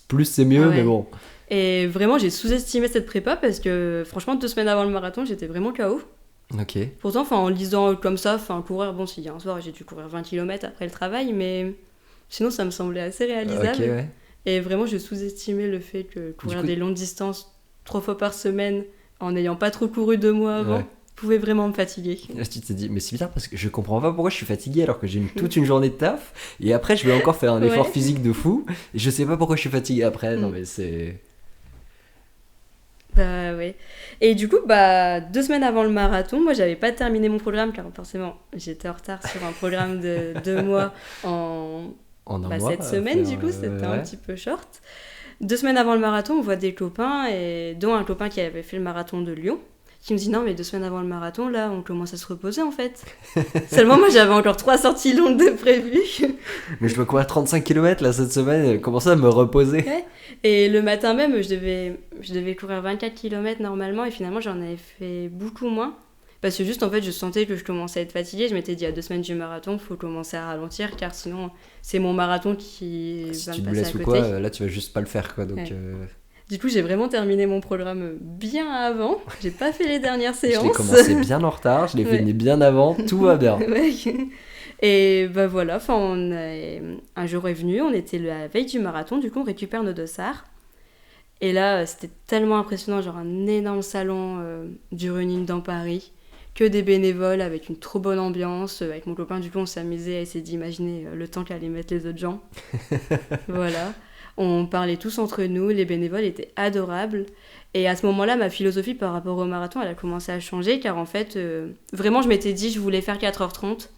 plus c'est mieux, Ah ouais. mais bon. Et vraiment, j'ai sous-estimé cette prépa parce que, franchement, 2 semaines avant le marathon, j'étais vraiment KO. Ok. Pourtant, en lisant comme ça, courir, bon, s'il y a un soir, j'ai dû courir 20 km après le travail, mais sinon, ça me semblait assez réalisable. Ok, ouais. Et vraiment, j'ai sous-estimé le fait que courir coup- des longues distances 3 fois par semaine en n'ayant pas trop couru 2 mois avant Ouais. pouvait vraiment me fatiguer. Là, tu t'es dit, mais c'est bizarre parce que je comprends pas pourquoi je suis fatigué alors que j'ai toute une journée de taf et après je vais encore faire un effort Ouais. physique de fou et je sais pas pourquoi je suis fatigué après. Non, Mm. mais c'est. Bah ouais. Et du coup, 2 semaines avant le marathon, moi j'avais pas terminé mon programme car forcément j'étais en retard sur un programme de 2 mois en En un mois. cette semaine, du coup, c'était un petit peu short. 2 semaines avant le marathon, on voit des copains, et dont un copain qui avait fait le marathon de Lyon, qui me dit non, mais 2 semaines avant le marathon, là, on commence à se reposer en fait. Seulement, moi j'avais encore 3 sorties longues de prévues. Mais je dois courir 35 km là cette semaine, commencer à me reposer. Et le matin même, je devais courir 24 km normalement, et finalement, j'en avais fait beaucoup moins. Parce que juste, en fait, je sentais que je commençais à être fatiguée. Je m'étais dit, à 2 semaines du marathon, il faut commencer à ralentir, car sinon, c'est mon marathon qui Si va tu me te passer blesses à ou côté. quoi, là tu vas juste pas le faire quoi. Donc Ouais. euh, Du coup, j'ai vraiment terminé mon programme bien avant. J'ai pas fait les dernières je l'ai séances. commencé bien en retard, je l'ai Ouais. fini bien avant, tout va bien. Ouais. Et bah voilà, un jour est venu, on était la veille du marathon, du coup on récupère nos dossards. Et là, c'était tellement impressionnant, genre un énorme salon du running dans Paris, que des bénévoles avec une trop bonne ambiance. Avec mon copain, du coup, on s'amusait à essayer d'imaginer le temps qu'allaient mettre les autres gens. Voilà. On parlait tous entre nous, les bénévoles étaient adorables. Et à ce moment-là, ma philosophie par rapport au marathon, elle a commencé à changer, car en fait, vraiment, je m'étais dit, je voulais faire 4h30.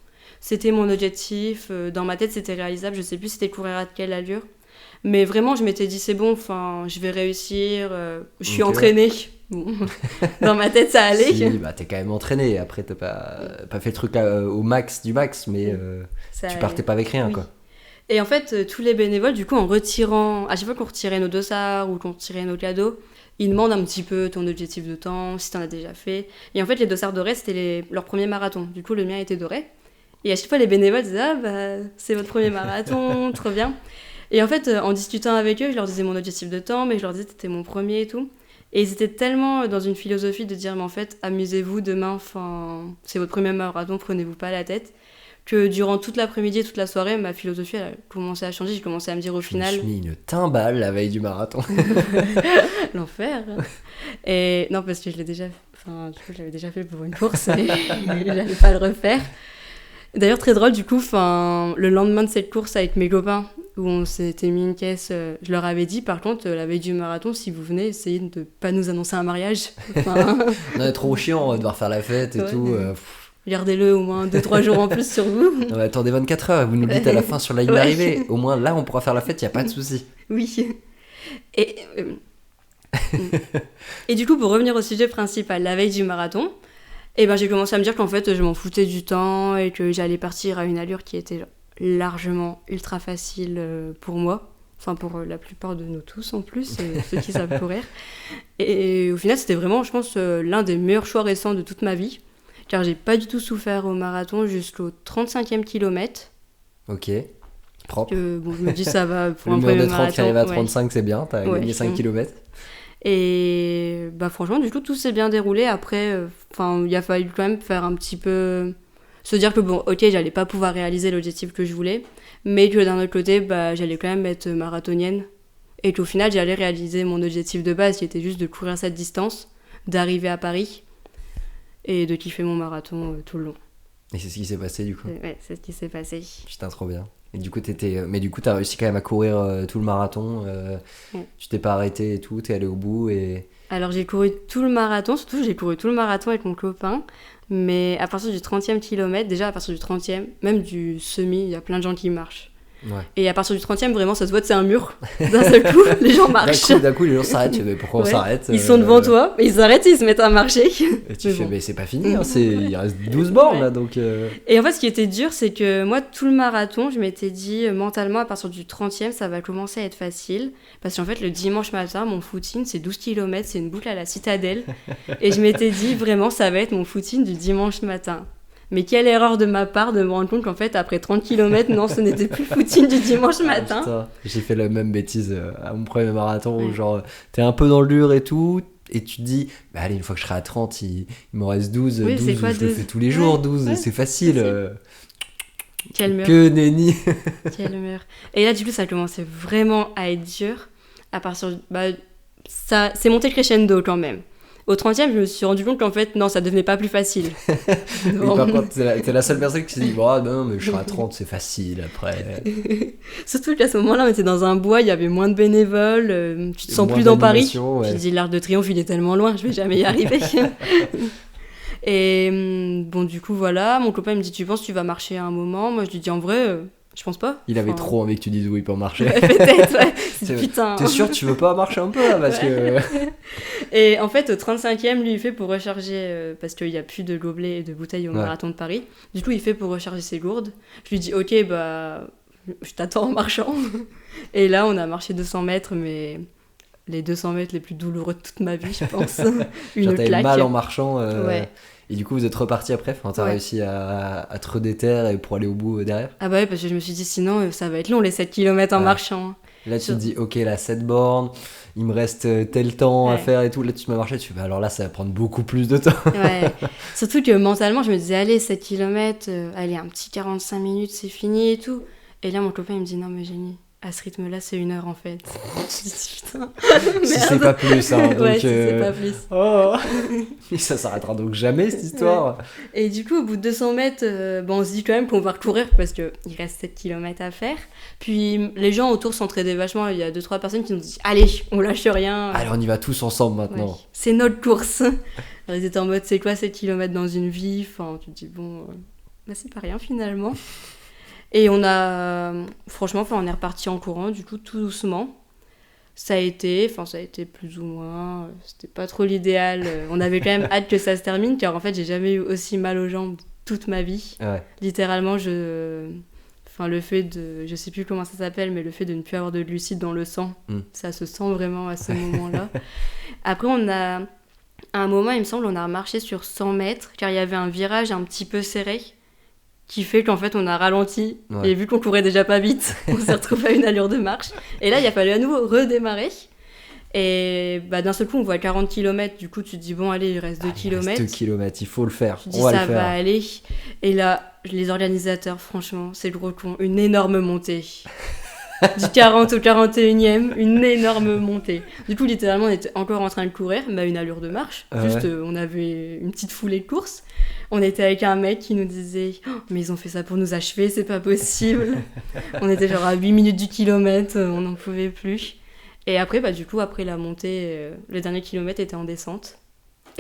C'était mon objectif. Dans ma tête, c'était réalisable. Je sais plus c'était courir à quelle allure. Mais vraiment, je m'étais dit, c'est bon, je vais réussir. Je suis Ok. entraînée. Bon. Dans ma tête, ça allait. Si, bah t'es quand même entraîné, après t'as pas fait le truc au max du max, mais Ça tu allait. partais pas avec rien Oui. quoi. Et en fait, tous les bénévoles, du coup, en retirant, à chaque fois qu'on retirait nos dossards ou qu'on retirait nos cadeaux, ils demandent un petit peu ton objectif de temps, si t'en as déjà fait. Et en fait, les dossards dorés, c'était leur premier marathon. Du coup, le mien était doré. Et à chaque fois, les bénévoles disaient, ah bah, c'est votre premier marathon, trop bien. Et en fait, en discutant avec eux, je leur disais mon objectif de temps, mais je leur disais que c'était mon premier et tout. Et ils étaient tellement dans une philosophie de dire, mais en fait, amusez-vous demain, c'est votre premier marathon, prenez-vous pas la tête, que durant toute l'après-midi et toute la soirée, ma philosophie elle a commencé à changer. J'ai commencé à me dire au final... Je me suis mis une timbale la veille du marathon. L'enfer. Et non, parce que je l'ai déjà... Enfin, du coup, je l'avais déjà fait pour une course et j'allais pas le refaire. D'ailleurs, très drôle, du coup, le lendemain de cette course avec mes copains, où on s'était mis une caisse, je leur avais dit, par contre, la veille du marathon, si vous venez, essayez de ne pas nous annoncer un mariage. On est trop chiant, on va devoir faire la fête et tout. Gardez-le au moins 2-3 jours en plus sur vous. Non, mais attendez 24 heures, vous nous dites à la fin sur la ligne d'arrivée. Au moins là, on pourra faire la fête, il n'y a pas de souci. Oui. Et du coup, pour revenir au sujet principal, la veille du marathon, j'ai commencé à me dire qu'en fait, je m'en foutais du temps et que j'allais partir à une allure qui était largement ultra facile pour moi. Enfin, pour la plupart de nous tous en plus, ceux qui savent courir. Et au final, c'était vraiment, je pense, l'un des meilleurs choix récents de toute ma vie. Car j'ai pas du tout souffert au marathon jusqu'au 35e kilomètre. Ok, propre. Je me dis ça va pour un premier de 30 marathon. qui arrive à 35, c'est bien, t'as gagné 5 km. Et franchement, du coup, tout s'est bien déroulé. Après, il a fallu quand même faire un petit peu... Se dire que ok, j'allais pas pouvoir réaliser l'objectif que je voulais, mais que d'un autre côté, j'allais quand même être marathonienne. Et qu'au final, j'allais réaliser mon objectif de base, qui était juste de courir cette distance, d'arriver à Paris et de kiffer mon marathon tout le long. Et c'est ce qui s'est passé du coup. Ouais, c'est ce qui s'est passé. Putain, trop bien. Et du coup, t'as réussi quand même à courir tout le marathon. Tu t'es pas arrêté et tout, t'es allé au bout et... Alors j'ai couru tout le marathon, surtout j'ai couru tout le marathon avec mon copain, mais à partir du 30e kilomètre, déjà à partir du 30e, même du semi, il y a plein de gens qui marchent. Ouais. Et à partir du 30e, vraiment, ça se voit que c'est un mur. D'un seul coup, les gens marchent. D'un coup, les gens s'arrêtent. Tu fais, mais pourquoi on s'arrête Ils sont devant toi, ils s'arrêtent et ils se mettent à marcher. Et tu fais, mais c'est pas fini, hein, il reste 12 bornes là, donc... Et en fait, ce qui était dur, c'est que moi, tout le marathon, je m'étais dit, mentalement, à partir du 30e, ça va commencer à être facile. Parce qu'en fait, le dimanche matin, mon footing, c'est 12 km, c'est une boucle à la Citadelle. Et je m'étais dit, vraiment, ça va être mon footing du dimanche matin. Mais quelle erreur de ma part de me rendre compte qu'en fait, après 30 km, non, ce n'était plus le footing du dimanche matin. Putain, j'ai fait la même bêtise à mon premier marathon où genre, t'es un peu dans le dur et tout, et tu te dis, allez, une fois que je serai à 30, il me reste 12, oui, 12 je le fais tous les jours, 12, c'est facile. Quel mur. Que nenni. Quel mur. Et là, du coup, ça a commencé vraiment à être dur. À partir ça c'est monté crescendo quand même. Au 30e, je me suis rendu compte qu'en fait, non, ça devenait pas plus facile. Oui, par contre, t'es la seule personne qui s'est dit, non, mais je serai à 30, c'est facile après. Surtout qu'à ce moment-là, on était dans un bois, il y avait moins de bénévoles, tu te sens plus dans Paris. Ouais. Tu te dis, l'Arc de Triomphe, il est tellement loin, je vais jamais y arriver. Et du coup, voilà, mon copain il me dit, tu penses que tu vas marcher à un moment? Moi, je lui dis, en vrai... Je pense pas. Il avait trop envie que tu dises oui pour marcher. Peut-être, ouais. Putain. T'es sûr que tu veux pas marcher un peu là parce que... Et en fait, au 35e, lui, il fait pour recharger, parce qu'il n'y a plus de gobelets et de bouteilles au marathon de Paris. Du coup, il fait pour recharger ses gourdes. Je lui dis, ok, je t'attends en marchant. Et là, on a marché 200 mètres, mais les 200 mètres les plus douloureux de toute ma vie, je pense. Une claque. T'avais mal en marchant. Ouais. Et du coup, vous êtes reparti après, t'as réussi à te redéterre et pour aller au bout derrière? Ah bah ouais, parce que je me suis dit, sinon, ça va être long les 7 km en marchant. Là, tu te dis, ok, là, 7 bornes, il me reste tel temps à faire et tout. Là, tu te mets à marcher, tu fais, alors là, ça va prendre beaucoup plus de temps. Ouais, surtout que mentalement, je me disais, allez, 7 km, allez, un petit 45 minutes, c'est fini et tout. Et là, mon copain, il me dit, non, mais Jenny, à ce rythme-là, c'est 1 heure en fait. Je dis, putain. Si c'est pas plus, hein. Donc, ouais, si c'est pas plus. Oh. Et ça s'arrêtera donc jamais, cette histoire. Ouais. Et du coup, au bout de 200 mètres, on se dit quand même qu'on va recourir parce qu'il reste 7 km à faire. Puis les gens autour s'entraidaient vachement. Il y a 2-3 personnes qui nous disent, allez, on lâche rien. Allez, on y va tous ensemble maintenant. Ouais. C'est notre course. Alors, ils étaient en mode, c'est quoi 7 km dans une vie? Enfin, tu te dis, c'est pas rien finalement. Et on est reparti en courant, du coup, tout doucement. Ça a été plus ou moins, c'était pas trop l'idéal. On avait quand même hâte que ça se termine, car en fait, j'ai jamais eu aussi mal aux jambes toute ma vie. Ouais. Littéralement, le fait de, je sais plus comment ça s'appelle, mais le fait de ne plus avoir de glucides dans le sang, ça se sent vraiment à ce moment-là. Après, à un moment, il me semble, on a marché sur 100 mètres, car il y avait un virage un petit peu serré, qui fait qu'en fait on a ralenti, et vu qu'on courait déjà pas vite, on s'est retrouvé à une allure de marche, et là il a fallu à nouveau redémarrer, Et bah, d'un seul coup, on voit 40 km. Du coup, tu te dis, bon, allez, il reste 2 Il reste 2 km. kilomètres, il faut le faire. Tu te dis, On va ça le faire. va aller. Et là, les organisateurs, franchement, c'est le gros con. Une énorme montée. Du 40 au 41e, une énorme montée. Du coup, littéralement, on était encore en train de courir, mais à une allure de marche. Juste, on avait une petite foulée de course. On était avec un mec qui nous disait « Oh, mais ils ont fait ça pour nous achever, c'est pas possible !» On était genre à 8 minutes du kilomètre, on n'en pouvait plus. Et après, bah, du coup, après la montée, le dernier kilomètre était en descente.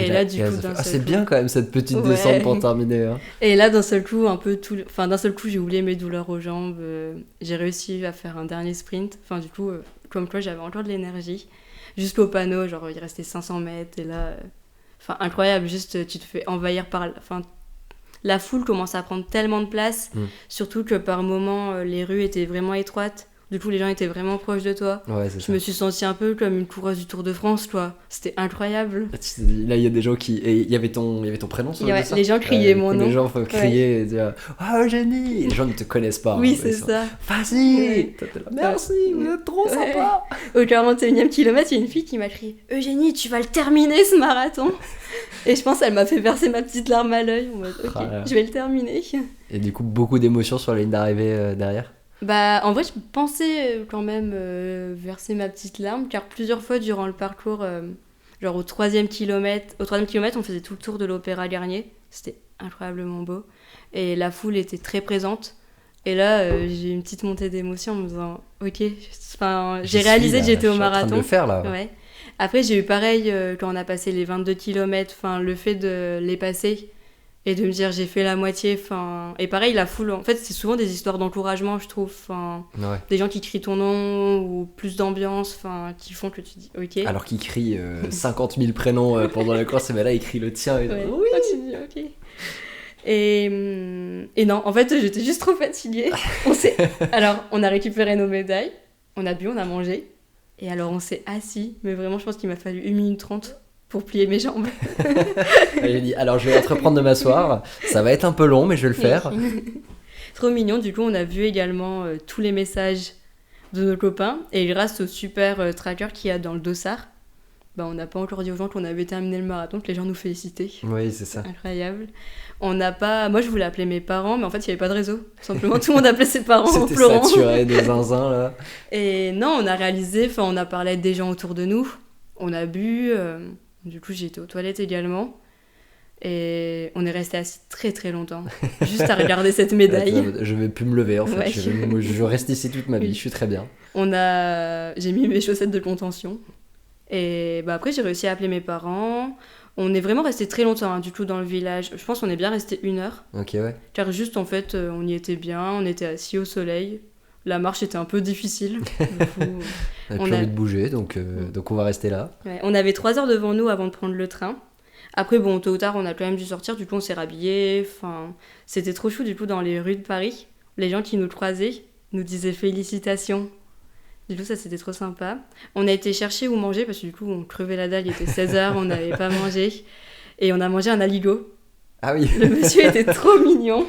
Et là, du coup, d'un seul c'est coup... bien quand même cette petite Ouais. descente pour terminer. Hein. Et là, d'un seul coup, d'un seul coup, j'ai oublié mes douleurs aux jambes. J'ai réussi à faire un dernier sprint. Enfin, du coup, comme quoi, j'avais encore de l'énergie. Jusqu'au panneau, genre, il restait 500 mètres. Et là, enfin, incroyable. Juste, tu te fais envahir par... Enfin, la foule commence à prendre tellement de place. Surtout que par moments, les rues étaient vraiment étroites. Du coup, les gens étaient vraiment proches de toi. Ouais, c'est Je ça. me suis sentie un peu comme une coureuse du Tour de France, quoi. C'était incroyable. Là, il y a des gens qui. Et il y avait ton prénom sur le Ouais, dessin. les gens criaient Du mon coup, nom. Les gens criaient et dire Ah, Eugénie Et les gens ne te connaissent pas. Oui, hein, c'est ils sont, ça. Vas-y Ouais. Toi, t'es là, merci, vous êtes trop Ouais. sympa Au 41e kilomètre, il y a une fille qui m'a crié « Eugénie, tu vas le terminer ce marathon !» Et je pense qu'elle m'a fait verser ma petite larme à l'œil. En mode « Ok, Ah là. je vais le terminer. Et du coup, beaucoup d'émotions sur la ligne d'arrivée derrière. » Bah, en vrai, je pensais quand même verser ma petite larme, car plusieurs fois durant le parcours, genre au troisième kilomètre, on faisait tout le tour de l'Opéra Garnier. C'était incroyablement beau. Et la foule était très présente. Et là, j'ai eu une petite montée d'émotion en me disant « Ok, enfin, j'ai réalisé que j'étais au Je suis en train de marathon. » le faire là. Ouais. Après, j'ai eu pareil quand on a passé les 22 km, enfin, le fait de les passer et de me dire j'ai fait la moitié. Enfin, et pareil, la foule, en fait, c'est souvent des histoires d'encouragement, je trouve. Enfin, Ouais. des gens qui crient ton nom ou plus d'ambiance, enfin, qui font que tu dis ok. Alors qu'il crie 50 000 prénoms pendant la course, et ben là, il crie le tien. Et Ouais. oui Ah, tu dis ok. Et non, en fait, j'étais juste trop fatiguée. Alors, on a récupéré nos médailles, on a bu, on a mangé. Et alors, on s'est assis, mais vraiment, je pense qu'il m'a fallu 1 minute 30 pour plier mes jambes. J'ai dit alors je vais entreprendre de m'asseoir. Ça va être un peu long, mais je vais le faire. Trop mignon. Du coup, on a vu également tous les messages de nos copains. Et grâce au super tracker qu'il y a dans le dossard, bah, on n'a pas encore dit aux gens qu'on avait terminé le marathon, que les gens nous félicitaient. Oui, c'est ça. Incroyable. On n'a pas... Moi, je voulais appeler mes parents, mais en fait, il n'y avait pas de réseau. Simplement, tout le monde appelait ses parents en C'était pleurant. saturé de zinzin là. Et non, on a réalisé, enfin, on a parlé avec des gens autour de nous. On a bu. Du coup, j'ai été aux toilettes également. Et on est resté assis très très longtemps, juste à regarder cette médaille. Je vais plus me lever en fait. Ouais. Je reste ici toute ma vie. Oui. Je suis très bien. J'ai mis mes chaussettes de contention. Et bah après, j'ai réussi à appeler mes parents. On est vraiment resté très longtemps, hein, du coup, dans le village. Je pense qu'on est bien resté 1 heure. Ok, ouais. Car juste, en fait, on y était bien. On était assis au soleil. La marche était un peu difficile. Du coup, On a On plus a- envie de bouger, donc on va rester là. ouais. On avait 3 heures devant nous avant de prendre le train. Après, bon, tôt ou tard, on a quand même dû sortir. Du coup, on s'est rhabillés. Enfin, c'était trop chou, du coup, dans les rues de Paris. Les gens qui nous croisaient nous disaient félicitations. Du coup, ça, c'était trop sympa. On a été chercher où manger parce que du coup, on crevait la dalle. Il était 16h, on n'avait pas mangé. Et on a mangé un aligot. Ah oui. Le monsieur était trop mignon.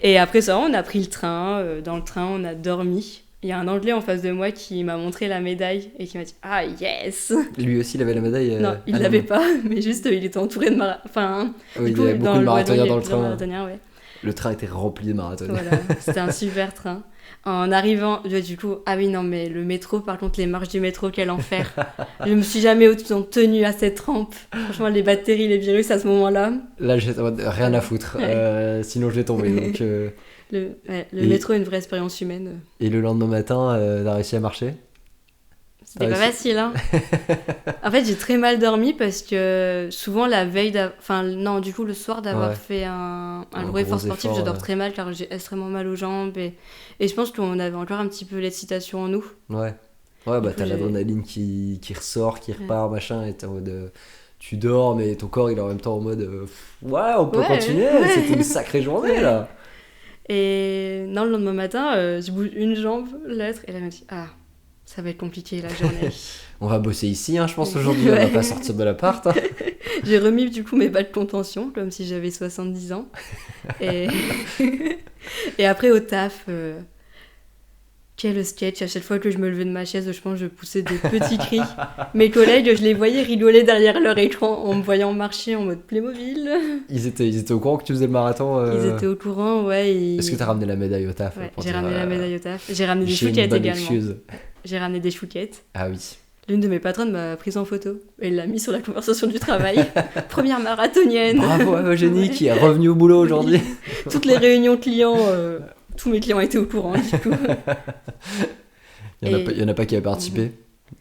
Et après ça, on a pris le train. Dans le train, on a dormi. Il y a un Anglais en face de moi qui m'a montré la médaille et qui m'a dit « Ah, yes !» Lui aussi, il avait la médaille. Non, il à la l'avait main. pas, mais juste il était entouré de Enfin, Oui, du il y avait beaucoup de marathoniens dans le train. marathoniens, ouais. Le train était rempli de marathoniens. Voilà, c'était un super train. En arrivant, du coup, ah oui, non, mais le métro, par contre, les marches du métro, quel enfer. Je me suis jamais autant tenue à cette rampe. Franchement, les bactéries, les virus à ce moment-là. Là, j'ai rien à foutre. Ouais. Sinon, je vais tomber. Donc, Le Et- métro est une vraie expérience humaine. Et le lendemain matin, t'as réussi à marcher? C'était Ah, pas c'est- facile, hein. En fait, j'ai très mal dormi parce que souvent la veille, enfin non, du coup le soir d'avoir Ouais. fait un Un gros effort gros sportif, effort, je dors ouais. très mal car j'ai extrêmement mal aux jambes et je pense qu'on avait encore un petit peu l'excitation en nous. Ouais. Ouais, bah Du coup, t'as j'ai- l'adrénaline qui ressort, qui repart, machin, et t'es en mode. Tu dors, mais ton corps il est en même temps en mode. Ouais, on peut Ouais, continuer, ouais. c'était une sacrée journée là. Et non, le lendemain matin, je bouge une jambe, l'autre, et là, elle m'a dit ah, ça va être compliqué la journée. On va bosser ici, hein, je pense aujourd'hui, on va Ouais. pas sortir de l'appart. Hein. J'ai remis du coup mes balles de contention, comme si j'avais 70 ans. Et, et après au taf, Quel sketch, à chaque fois que je me levais de ma chaise, je pense que je poussais des petits cris. Mes collègues, je les voyais rigoler derrière leur écran en me voyant marcher en mode Playmobil. Ils étaient au courant que tu faisais le marathon Ils étaient au courant, ouais. Est-ce que t'as ramené la médaille au taf Ouais, pour j'ai dire, ramené la médaille au taf. J'ai ramené des j'ai une chouquettes bonne également. excuse. J'ai ramené des chouquettes. Ah oui. L'une de mes patronnes m'a prise en photo. Elle l'a mis sur la conversation du travail. Première marathonienne. Bravo à Eugénie Ouais. qui est revenue au boulot aujourd'hui. Toutes les réunions clients, tous mes clients étaient au courant, du coup. Il y en a pas qui a participé.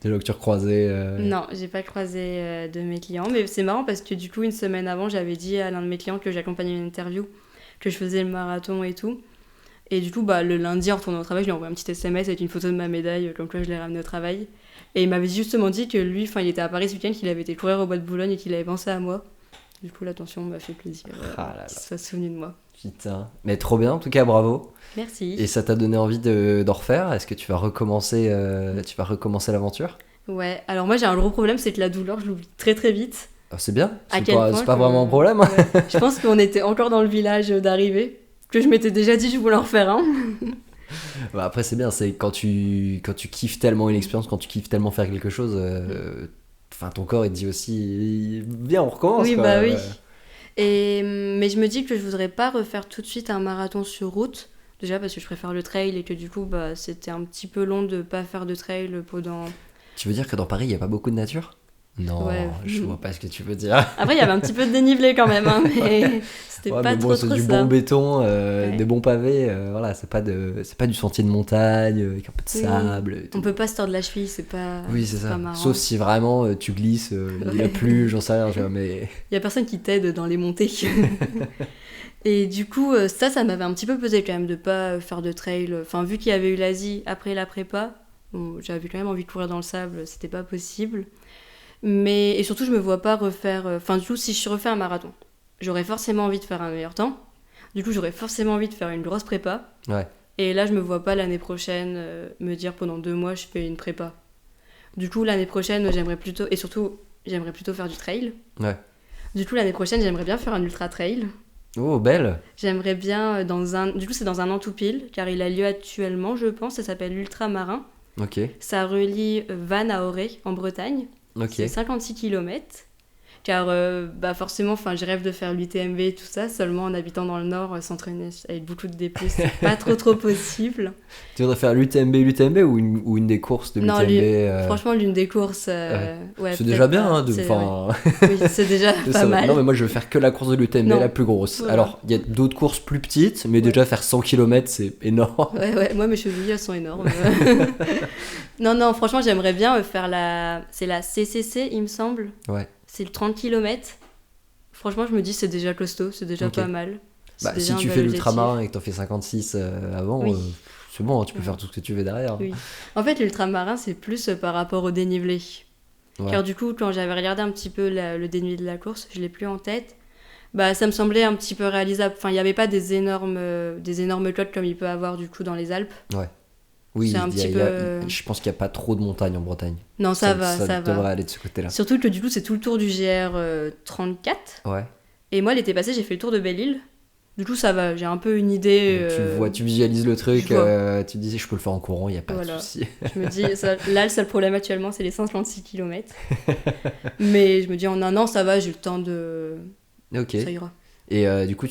Des gens que tu recroisais. Non, j'ai pas croisé de mes clients, mais c'est marrant parce que du coup, une semaine avant, j'avais dit à l'un de mes clients que j'accompagnais une interview, que je faisais le marathon et tout. Et du coup, le lundi, en retournant au travail, je lui ai envoyé un petit SMS avec une photo de ma médaille, comme quoi je l'ai ramenée au travail. Et il m'avait justement dit que lui, il était à Paris ce week-end, qu'il avait été courir au bois de Boulogne et qu'il avait pensé à moi. Du coup, l'attention m'a fait plaisir Ah là là. qu'il se soit souvenu de moi. Putain. Mais trop bien, en tout cas, bravo. Merci. Et ça t'a donné envie d'en refaire? Est-ce que tu vas recommencer l'aventure? Ouais, alors moi j'ai un gros problème, c'est que la douleur, je l'oublie très très vite. Ah, c'est bien. À C'est quel pas, point c'est pas que- vraiment un problème. Ouais. Je pense qu'on était encore dans le village d'arrivée, que je m'étais déjà dit que je voulais en refaire un. Bah, après, c'est bien. C'est quand tu kiffes tellement une expérience, quand tu kiffes tellement faire quelque chose, enfin, ton corps il te dit aussi, viens, on recommence. Oui, quoi. bah oui. Mais je me dis que je voudrais pas refaire tout de suite un marathon sur route. Déjà parce que je préfère le trail et que du coup, c'était un petit peu long de pas faire de trail pendant... Tu veux dire que dans Paris, il y a pas beaucoup de nature? Non, Ouais. je vois pas ce que tu veux dire. Après, il y avait un petit peu de dénivelé quand même, hein, mais c'était Ouais, pas mais bon, trop c'est trop du ça. bon béton, Ouais. des bons pavés, voilà, c'est pas du sentier de montagne avec un peu de Oui. sable et tout. On peut pas se tordre la cheville, c'est pas, Oui, c'est c'est ça. pas marrant. Sauf si vraiment tu glisses, il a Ouais. plu, j'en sais rien, mais Il y a personne qui t'aide dans les montées. Et du coup, ça m'avait un petit peu pesé quand même de pas faire de trail. Enfin, vu qu'il y avait eu l'Asie après la prépa, bon, j'avais quand même envie de courir dans le sable, c'était pas possible. Et surtout, je me vois pas refaire. Enfin, du coup, si je refais un marathon, j'aurais forcément envie de faire un meilleur temps. Du coup, j'aurais forcément envie de faire une grosse prépa. ouais. Et là, je me vois pas l'année prochaine me dire pendant 2 mois, je fais une prépa. Du coup, l'année prochaine, j'aimerais plutôt. Et surtout, j'aimerais plutôt faire du trail. Ouais. Du coup, l'année prochaine, j'aimerais bien faire un ultra trail. Oh, belle. J'aimerais bien Du coup, c'est dans un an tout pile, car il a lieu actuellement, je pense. Ça s'appelle l'Ultramarin. Ok, Ça relie Vannes à Auray, en Bretagne. ok. C'est 56 km. Car forcément, je rêve de faire l'UTMB et tout ça. Seulement en habitant dans le Nord, s'entraîner avec beaucoup de D+, c'est pas trop possible. Tu voudrais faire l'UTMB ou une des courses de Non, l'UTMB Franchement, l'une des courses... ouais, c'est déjà peut-être bien, pas. hein, Oui, c'est déjà ça pas va. mal. Non, mais moi je veux faire que la course de l'UTMB, Non. la plus grosse. Voilà. Alors, il y a d'autres courses plus petites, mais déjà faire 100 km, c'est énorme. Ouais, moi mes chevilles elles sont énormes. Non, franchement, j'aimerais bien faire c'est la CCC, il me semble. Ouais. C'est le 30 km. Franchement, je me dis c'est déjà costaud, c'est déjà Ok. pas mal. C'est Bah, déjà si un tu bel fais objectif. l'ultramarin et que t'en fais 56 avant, Oui. c'est bon, hein, tu peux Ouais. faire tout ce que tu veux derrière. Oui. En fait, l'ultramarin, c'est plus par rapport au dénivelé. Ouais. Car du coup, quand j'avais regardé un petit peu le dénivelé de la course, je l'ai plus en tête. Ça me semblait un petit peu réalisable. Enfin, il n'y avait pas des énormes côtes comme il peut avoir du coup dans les Alpes. Oui, c'est un petit peu- je pense qu'il n'y a pas trop de montagnes en Bretagne. Non, ça va. devrait aller de ce côté-là. Surtout que du coup, c'est tout le tour du GR 34. Ouais. Et moi, l'été passé, j'ai fait le tour de Belle-Île. Du coup, ça va, j'ai un peu une idée. Tu visualises le truc, je vois. tu te dis je peux le faire en courant, il n'y a pas Voilà. de souci. Je me dis, là, le seul problème actuellement, c'est les 136 km. Mais je me dis, en un an, ça va, j'ai le temps de. Ok. Ça ira. Et du coup,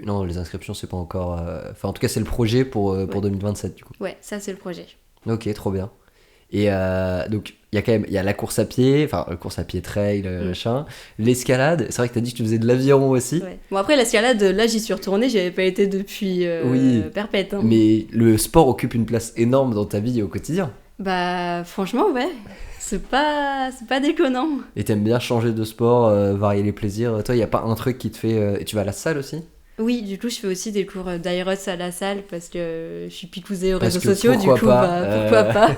non, les inscriptions, c'est pas encore. Enfin, en tout cas, c'est le projet pour Ouais. 2027, du coup. Ouais, ça, c'est le projet. Ok, trop bien. Et donc, il y a la course à pied, enfin, la course à pied trail, machin. L'escalade, c'est vrai que t'as dit que tu faisais de l'aviron aussi. Ouais. Bon, après, l'escalade, là, j'y suis retournée, j'y avais pas été depuis Oui. perpète. Hein. Mais le sport occupe une place énorme dans ta vie au quotidien. Franchement, ouais. C'est pas déconnant. Et t'aimes bien changer de sport, varier les plaisirs. Toi, il n'y a pas un truc qui te fait. Et tu vas à la salle aussi? Oui, du coup, je fais aussi des cours d'aéros à la salle parce que je suis picousée aux Parce réseaux que sociaux, du pourquoi coup, pas, pourquoi pas.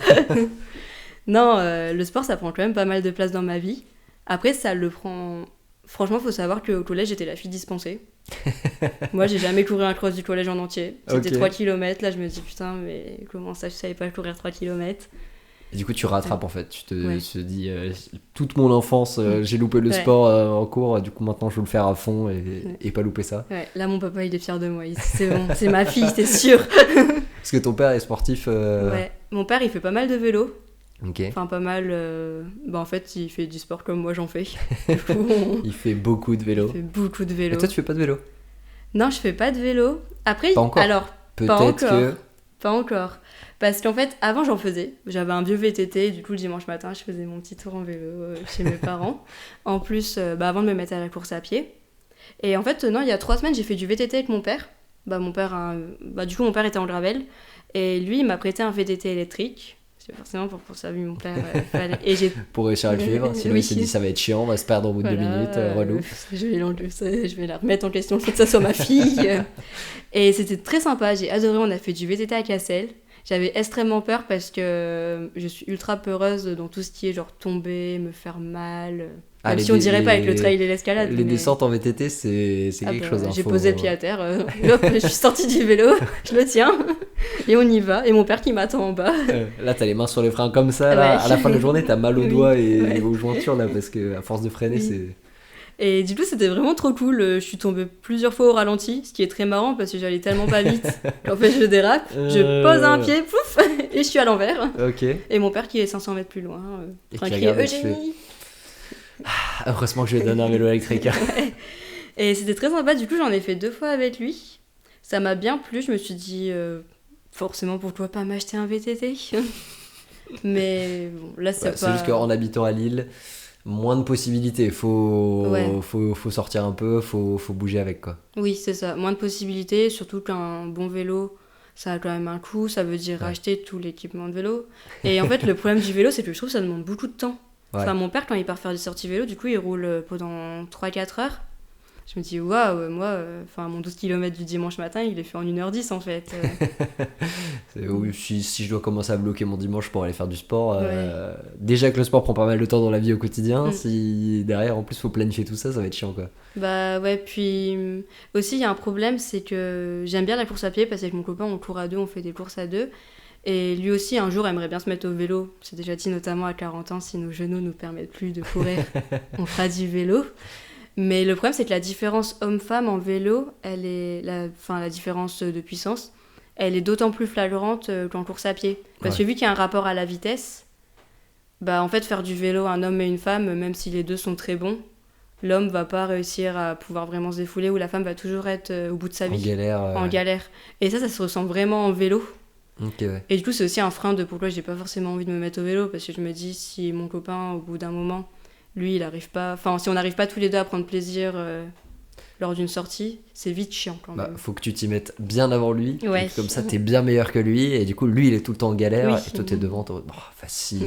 Non, le sport, ça prend quand même pas mal de place dans ma vie. Après, ça le prend... Franchement, faut savoir qu'au collège, j'étais la fille dispensée. Moi, j'ai jamais couru un cross du collège en entier. C'était Ok. 3 km. Là, je me dis, putain, mais comment ça, je savais pas courir 3 km. Et du coup, tu rattrapes en fait. Tu Ouais. te dis, toute mon enfance, j'ai loupé le Ouais. sport en cours. Du coup, maintenant, je veux le faire à fond et pas louper ça. Ouais, là, mon papa, il est fier de moi. C'est bon, c'est ma fille, c'est sûr. Parce que ton père est sportif. Ouais. Mon père, il fait pas mal de vélo. Ok. Enfin, pas mal. Bah, en fait, il fait du sport comme moi, j'en fais. Du coup, Il fait beaucoup de vélo. il fait beaucoup de Et vélo. toi, tu fais pas de vélo? Non, je fais pas de vélo. Après, Pas encore. alors, Peut-être encore. que. pas encore. Parce qu'en fait, avant, j'en faisais. J'avais un vieux VTT. Du coup, le dimanche matin, je faisais mon petit tour en vélo chez mes parents. En plus, avant de me mettre à la course à pied. Et en fait, non, il y a 3 semaines, j'ai fait du VTT avec mon père. Du coup, mon père était en gravel. Et lui, il m'a prêté un VTT électrique. Parce que forcément, pour ça, vu mon père, fallait... Et j'ai... Pour réussir à le suivre. Sinon, Oui. il s'est dit, ça va être chiant, on va se perdre au bout de 2 Voilà, minutes. Relou. je vais la remettre en question, le fait que ça soit ma fille. Et c'était très sympa, j'ai adoré. On a fait du VTT à Cassel. J'avais extrêmement peur parce que je suis ultra peureuse dans tout ce qui est genre tomber, me faire mal. Ah, Même les si on dé- dirait pas avec le les- trail et l'escalade. Les mais- descentes en VTT, c'est Ah quelque bah, chose. Hein, j'ai faut- posé le pied à terre, hop, je suis sortie du vélo, je le tiens, et on y va. Et mon père qui m'attend en bas. Là, t'as les mains sur les freins comme ça. Là, Ouais. à la fin de la journée, t'as mal aux Oui, doigts et ouais. aux jointures là, parce que à force de freiner, Oui. c'est. Et du coup, c'était vraiment trop cool. Je suis tombée plusieurs fois au ralenti, ce qui est très marrant parce que j'allais tellement pas vite qu'en fait, je dérape, je pose un pied, pouf, et je suis à l'envers. Ok. Et mon père qui est 500 mètres plus loin, Et en train de qui crier regarde et qui Eugénie. Heureusement que je lui ai donné un vélo électrique. Ouais. Et c'était très sympa, du coup, j'en ai fait 2 fois avec lui. Ça m'a bien plu, je me suis dit, forcément, pourquoi pas m'acheter un VTT. Mais bon, là, c'est Ouais, pas... c'est juste qu'en habitant à Lille, moins de possibilités. Ouais. Faut sortir un peu, faut bouger avec quoi. Oui, c'est ça, moins de possibilités, surtout qu'un bon vélo, ça a quand même un coût, ça veut dire Ouais. acheter tout l'équipement de vélo. Et en fait, le problème du vélo, c'est que je trouve que ça demande beaucoup de temps. Ouais. Enfin, mon père, quand il part faire des sorties vélo, du coup, il roule pendant 3-4 heures. Je me dis, waouh, moi, mon 12 km du dimanche matin, il est fait en 1h10 en fait. Oui, si je dois commencer à bloquer mon dimanche pour aller faire du sport, déjà que le sport prend pas mal de temps dans la vie au quotidien, Mm. si derrière en plus faut planifier tout ça, ça va être chiant quoi. Bah ouais, puis aussi, il y a un problème, c'est que j'aime bien la course à pied parce qu'avec mon copain, on court à 2, on fait des courses à 2. Et lui aussi, un jour, aimerait bien se mettre au vélo. C'est déjà dit, notamment à 40 ans, si nos genoux nous permettent plus de courir, on fera du vélo. Mais le problème, c'est que la différence homme-femme en vélo, la différence de puissance, elle est d'autant plus flagrante qu'en course à pied. Parce que vu qu'il y a un rapport à la vitesse, bah en fait, faire du vélo, un homme et une femme, même si les deux sont très bons, l'homme va pas réussir à pouvoir vraiment se défouler ou la femme va toujours être au bout de sa En vie, galère. en galère. Et ça se ressent vraiment en vélo. Ok, ouais. Et du coup, c'est aussi un frein de pourquoi j'ai pas forcément envie de me mettre au vélo, parce que je me dis, si mon copain, au bout d'un moment, lui, il arrive pas... Enfin, si on n'arrive pas tous les deux à prendre plaisir lors d'une sortie, c'est vite chiant quand Bah, même. faut que tu t'y mettes bien avant lui, Ouais. et que comme ça t'es bien meilleur que lui, et du coup lui il est tout le temps en galère, Oui. et toi t'es devant, t'es en mode, oh, facile,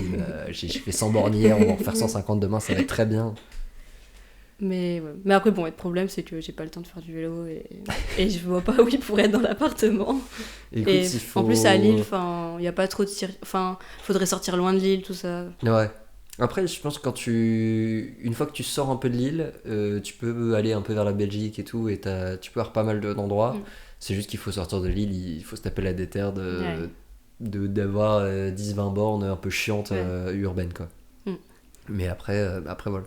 j'ai fait 100 bornes hier, on va en faire 150 demain, ça va être très bien. Mais, ouais. Mais après, bon, le problème, c'est que j'ai pas le temps de faire du vélo et je vois pas où il pourrait être dans l'appartement. Écoute, Et il faut... en plus, à Lille, il y a pas trop de... Enfin, faudrait sortir loin de Lille, tout ça. Ouais. Après, je pense que une fois que tu sors un peu de l'île, tu peux aller un peu vers la Belgique et tout, et tu peux avoir pas mal d'endroits. Mm. C'est juste qu'il faut sortir de l'île, il faut se taper la déterre Ouais. d'avoir 10-20 bornes un peu chiantes urbaines, quoi. Mm. Mais après voilà.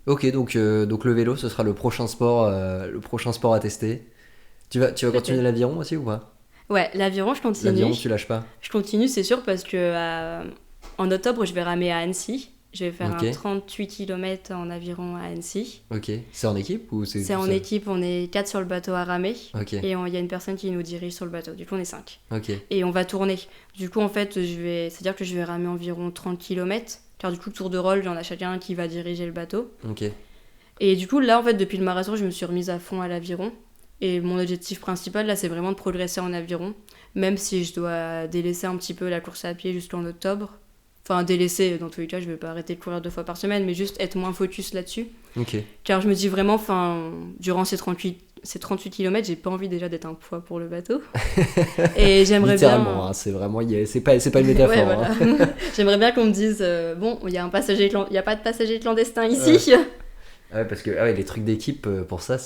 Ok, donc le vélo, ce sera le prochain sport à tester. Tu vas continuer l'aviron aussi ou pas? Ouais, l'aviron, je continue. L'aviron, tu lâches pas? Je continue, c'est sûr, parce que en octobre, je vais ramer à Annecy. Je vais faire Ok. un 38 km en aviron à Annecy. Ok. C'est en équipe ou c'est C'est tout en seul? équipe, on est 4 sur le bateau à ramer. Ok. Et il y a une personne qui nous dirige sur le bateau. Du coup, on est 5. Ok. Et on va tourner. Du coup, en fait, c'est-à-dire que je vais ramer environ 30 km. Car du coup, tour de rôle, il y en a chacun qui va diriger le bateau. Ok. Et du coup, là, en fait, depuis le marathon, je me suis remise à fond à l'aviron. Et mon objectif principal, là, c'est vraiment de progresser en aviron. Même si je dois délaisser un petit peu la course à pied jusqu'en octobre. Enfin, délaisser, dans tous les cas, je vais pas arrêter de courir 2 fois par semaine, mais juste être moins focus là-dessus. Ok. Car je me dis vraiment, durant ces 38 km, j'ai pas envie déjà d'être un poids pour le bateau. Et j'aimerais bien... Littéralement, hein, c'est vraiment, c'est pas une métaphore. Ouais, voilà. Hein. J'aimerais bien qu'on me dise, bon, il y a pas de passager clandestin ici. Ouais, parce que les trucs d'équipe, pour ça,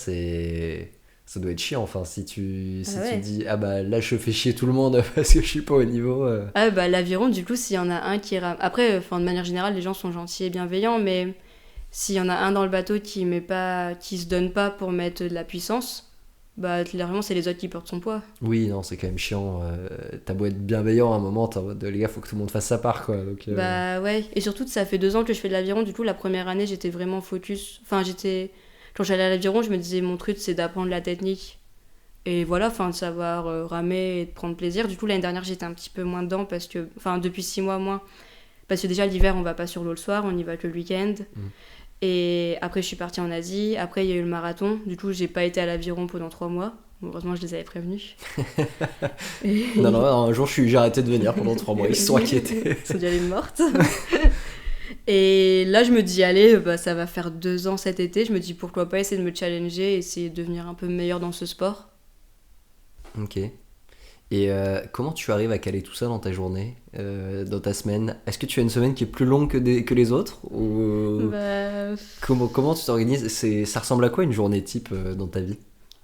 Ça doit être chiant, enfin, si Ah tu ouais. dis, ah bah là je fais chier tout le monde parce que je suis pas au niveau. Ah bah l'aviron, du coup, s'il y en a un qui rame... Après, enfin, de manière générale, les gens sont gentils et bienveillants, mais s'il y en a un dans le bateau qui met pas, qui se donne pas pour mettre de la puissance, bah clairement, c'est les autres qui portent son poids. Oui, non, c'est quand même chiant. T'as beau être bienveillant à un moment, t'es en mode, les gars, faut que tout le monde fasse sa part, quoi. Donc, Bah ouais, et surtout, ça fait 2 ans que je fais de l'aviron, du coup, la première année, j'étais vraiment focus. Enfin, j'étais... Quand j'allais à l'aviron, je me disais, mon truc, c'est d'apprendre la technique. Et voilà, enfin, de savoir ramer et de prendre plaisir. Du coup, l'année dernière, j'étais un petit peu moins dedans parce que... Enfin, depuis 6 mois moins. Parce que déjà, l'hiver, on va pas sur l'eau le soir, on y va que le week-end. Mm. Et après, je suis partie en Asie. Après, il y a eu le marathon. Du coup, j'ai pas été à l'aviron pendant 3 mois. Bon, heureusement, je les avais prévenus. Et... Non, non, un jour j'ai arrêté de venir pendant 3 mois, ils se sont inquiétés. Ils sont déjà les mortes. Et là, je me dis, allez, bah, ça va faire 2 ans cet été. Je me dis, pourquoi pas essayer de me challenger, essayer de devenir un peu meilleure dans ce sport. Ok. Et comment tu arrives à caler tout ça dans ta journée, dans ta semaine? Est-ce que tu as une semaine qui est plus longue que les autres ou Bah, comment tu t'organises? Ça ressemble à quoi une journée type dans ta vie?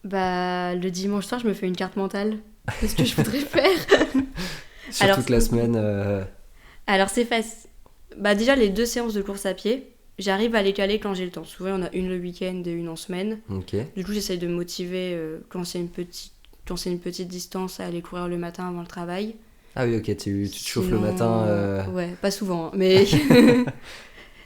bah, le dimanche soir, je me fais une carte mentale. Qu'est-ce que je voudrais faire? Sur Alors, toute la semaine alors c'est facile. Bah, déjà, les 2 séances de course à pied, j'arrive à les caler quand j'ai le temps. Souvent, on a une le week-end et une en semaine. Ok. Du coup, j'essaye de me motiver quand c'est une petite distance à aller courir le matin avant le travail. Ah oui, ok, tu te chauffes le Sinon, matin. Ouais, pas souvent, hein, mais...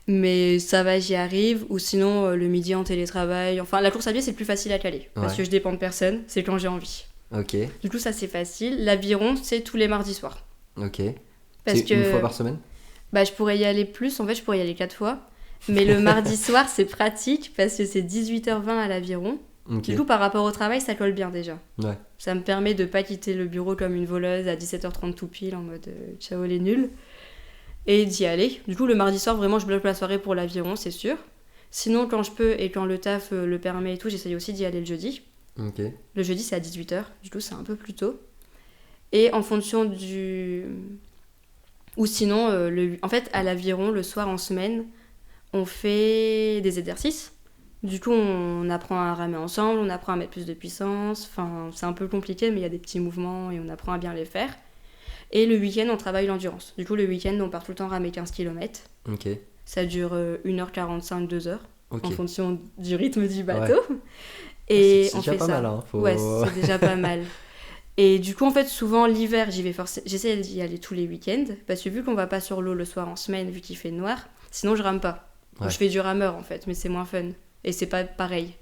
mais ça va, j'y arrive. Ou sinon, le midi en télétravail. Enfin, la course à pied, c'est le plus facile à caler. Parce Ouais. que je dépends de personne, c'est quand j'ai envie. Ok, Du coup, ça, c'est facile. L'aviron, c'est tous les mardis soirs. ok. Parce C'est une fois que par semaine? bah, je pourrais y aller plus. En fait, je pourrais y aller 4 fois. Mais le mardi soir, c'est pratique parce que c'est 18h20 à l'aviron. Ok. Du coup, par rapport au travail, ça colle bien déjà. Ouais. Ça me permet de pas quitter le bureau comme une voleuse à 17h30 tout pile en mode ciao les nuls. Et d'y aller. Du coup, le mardi soir, vraiment, je bloque la soirée pour l'aviron, c'est sûr. Sinon, quand je peux et quand le taf le permet et tout, j'essaye aussi d'y aller le jeudi. Ok. Le jeudi, c'est à 18h. Du coup, c'est un peu plus tôt. Et en fonction du... Ou sinon, en fait, à l'aviron, le soir en semaine, on fait des exercices. Du coup, on apprend à ramer ensemble, on apprend à mettre plus de puissance. Enfin, c'est un peu compliqué, mais il y a des petits mouvements et on apprend à bien les faire. Et le week-end, on travaille l'endurance. Du coup, le week-end, on part tout le temps ramer 15 km. Ok. Ça dure 1h45, 2h, Ok. en fonction du rythme du bateau. Et C'est on déjà fait pas ça. mal, hein. Ouais, c'est déjà pas mal. Et du coup, en fait, souvent l'hiver, j'essaie d'y aller tous les week-ends. Parce que vu qu'on va pas sur l'eau le soir en semaine, vu qu'il fait noir, sinon je rame pas. Ouais. Je fais du rameur en fait, mais c'est moins fun. Et c'est pas pareil.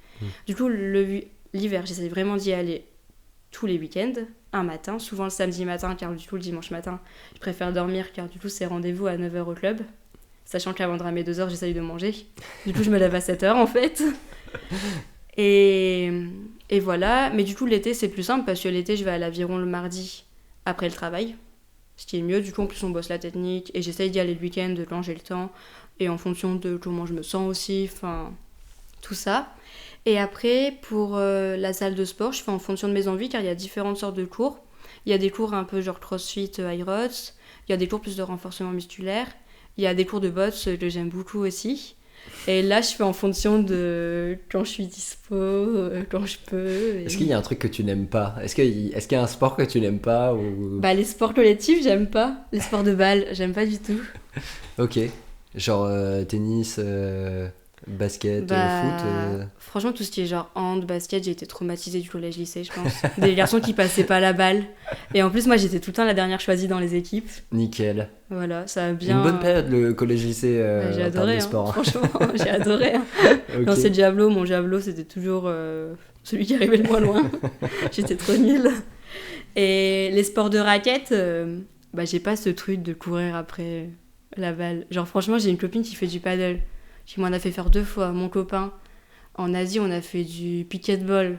Du coup, l'hiver, j'essaie vraiment d'y aller tous les week-ends, un matin, souvent le samedi matin, car du coup, le dimanche matin, je préfère dormir, car du coup, c'est rendez-vous à 9h au club. Sachant qu'avant de ramer 2h, j'essaye de manger. Du coup, je me lève à 7h en fait. Et voilà. Mais du coup, l'été, c'est plus simple parce que l'été, je vais à l'aviron le mardi après le travail. Ce qui est mieux. Du coup, en plus, on bosse la technique. Et j'essaye d'y aller le week-end quand j'ai le temps. Et en fonction de comment je me sens aussi. Enfin, tout ça. Et après, pour la salle de sport, je fais en fonction de mes envies car il y a différentes sortes de cours. Il y a des cours un peu genre CrossFit, high rods. Il y a des cours plus de renforcement musculaire. Il y a des cours de boxe que j'aime beaucoup aussi. Et là, je fais en fonction de quand je suis dispo, quand je peux. Est-ce qu'il y a un truc que tu n'aimes pas? Est-ce qu'il y a un sport que tu n'aimes pas ou... Bah, les sports collectifs, j'aime pas. Les sports de balle, j'aime pas du tout. Ok. Genre tennis, basket, foot. Franchement, tout ce qui est genre hand, basket, j'ai été traumatisée du collège-lycée, je pense. Des garçons qui passaient pas la balle. Et en plus, moi, j'étais tout le temps la dernière choisie dans les équipes. Nickel. Voilà, ça a bien... Une bonne période le collège-lycée J'ai en termes adoré, de hein, sport. franchement, j'ai adoré. Hein. Ok. Dans ces javelots, mon javelot, c'était toujours celui qui arrivait le moins loin. J'étais trop nulle. Et les sports de raquettes, bah, j'ai pas ce truc de courir après la balle. Genre, franchement, j'ai une copine qui fait du paddle, qui m'en a fait faire 2 fois. Mon copain, en Asie, on a fait du piquet-ball.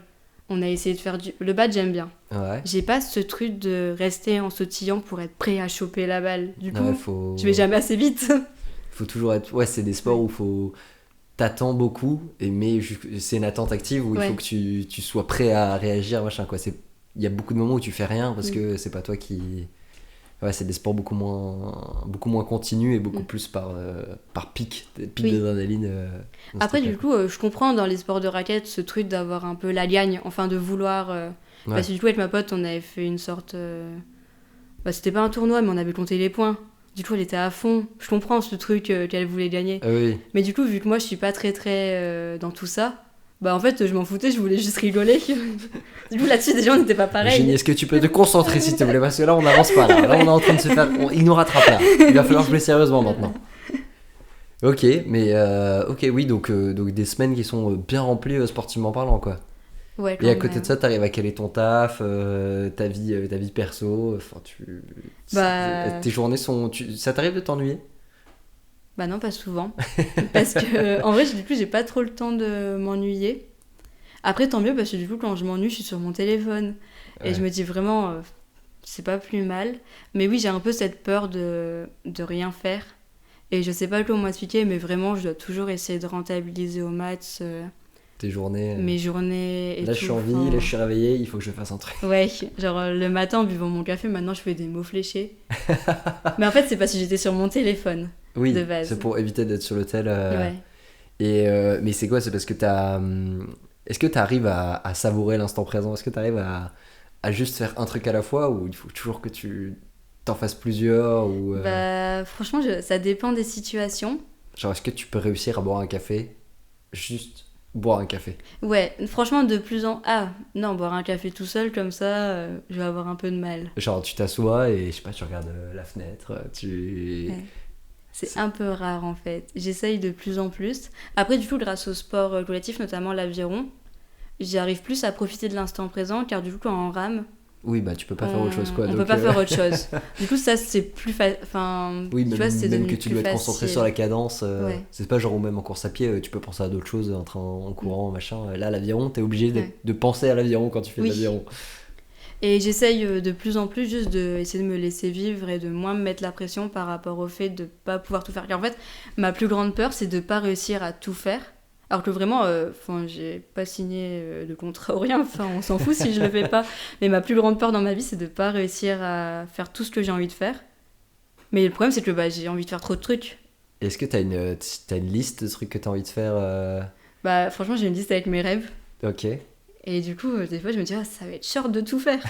On a essayé de faire du... Le badge, j'aime bien. Ouais. J'ai pas ce truc de rester en sautillant pour être prêt à choper la balle. Du coup, Ouais, faut... je vais jamais assez vite. faut toujours être... Ouais, c'est des sports où faut... T'attends beaucoup, mais c'est une attente active où il Ouais. faut que tu sois prêt à réagir, machin, quoi. Il y a beaucoup de moments où tu fais rien parce que c'est pas toi Ouais, c'est des sports beaucoup moins continus et beaucoup plus par pic, des pics d'adrénaline. Après, du coup, je comprends dans les sports de raquettes ce truc d'avoir un peu la gagne, enfin de vouloir. Parce que du coup, avec ma pote, on avait fait une sorte. C'était pas un tournoi, mais on avait compté les points. Du coup, elle était à fond. Je comprends ce truc qu'elle voulait gagner. Ah oui. Mais du coup, vu que moi, je suis pas très dans tout ça, en fait, je m'en foutais, je voulais juste rigoler. Du coup, là-dessus, déjà, on n'était pas pareil. Génie, est-ce que tu peux te concentrer, s'il te plaît? Parce que là, on n'avance pas. Là, on est en train de se faire. Il nous rattrape là. Il va falloir jouer sérieusement maintenant. Ok, mais oui, donc des semaines qui sont bien remplies sportivement parlant, quoi. Ouais, et à côté de ça, t'arrives à caler ton taf, ta vie perso. Enfin, tes journées sont. Ça t'arrive de t'ennuyer? Bah non, pas souvent. Parce que, en vrai, du coup, j'ai pas trop le temps de m'ennuyer. Après, tant mieux, parce que du coup, quand je m'ennuie, je suis sur mon téléphone. Ouais. Et je me dis vraiment, c'est pas plus mal. Mais oui, j'ai un peu cette peur de rien faire. Et je sais pas comment m'expliquer, mais vraiment, je dois toujours essayer de rentabiliser au max tes journées. Mes journées et là, tout. Je suis en vie, là, je suis réveillée, il faut que je fasse un truc. Ouais, genre le matin, en buvant mon café, maintenant, je fais des mots fléchés. Mais en fait, c'est parce que j'étais sur mon téléphone. Oui, de base. C'est pour éviter d'être sur l'hôtel. Ouais. Mais c'est quoi? C'est parce que est-ce que tu arrives à savourer l'instant présent? Est-ce que tu arrives à juste faire un truc à la fois, ou il faut toujours que tu t'en fasses plusieurs ou franchement, ça dépend des situations. Genre, est-ce que tu peux réussir à boire un café? Juste boire un café? Ouais, franchement, de plus en... Ah, non, boire un café tout seul, comme ça, je vais avoir un peu de mal. Genre, tu t'assois et, je sais pas, tu regardes la fenêtre, Ouais. C'est un peu rare, en fait. J'essaye de plus en plus. Après, du coup, grâce au sport collectif, notamment l'aviron, j'arrive plus à profiter de l'instant présent, car du coup, quand on rame... Oui, tu peux pas faire autre chose, quoi. On peut pas faire autre chose. Du coup, ça, c'est plus facile. Enfin, oui, tu vois, c'est même que tu dois être concentré sur la cadence. Ouais. C'est pas genre, même en course à pied, tu peux penser à d'autres choses en courant, machin. Là, l'aviron, t'es obligé de penser à l'aviron quand tu fais de l'aviron. Et j'essaye de plus en plus juste d'essayer de me laisser vivre et de moins me mettre la pression par rapport au fait de pas pouvoir tout faire. Car en fait, ma plus grande peur, c'est de pas réussir à tout faire. Alors que vraiment, j'ai pas signé de contrat ou rien, enfin, on s'en fout si je le fais pas. Mais ma plus grande peur dans ma vie, c'est de pas réussir à faire tout ce que j'ai envie de faire. Mais le problème, c'est que j'ai envie de faire trop de trucs. Est-ce que t'as une liste de trucs que t'as envie de faire Franchement, j'ai une liste avec mes rêves. Ok. Et du coup, des fois, je me dis, ça va être short de tout faire.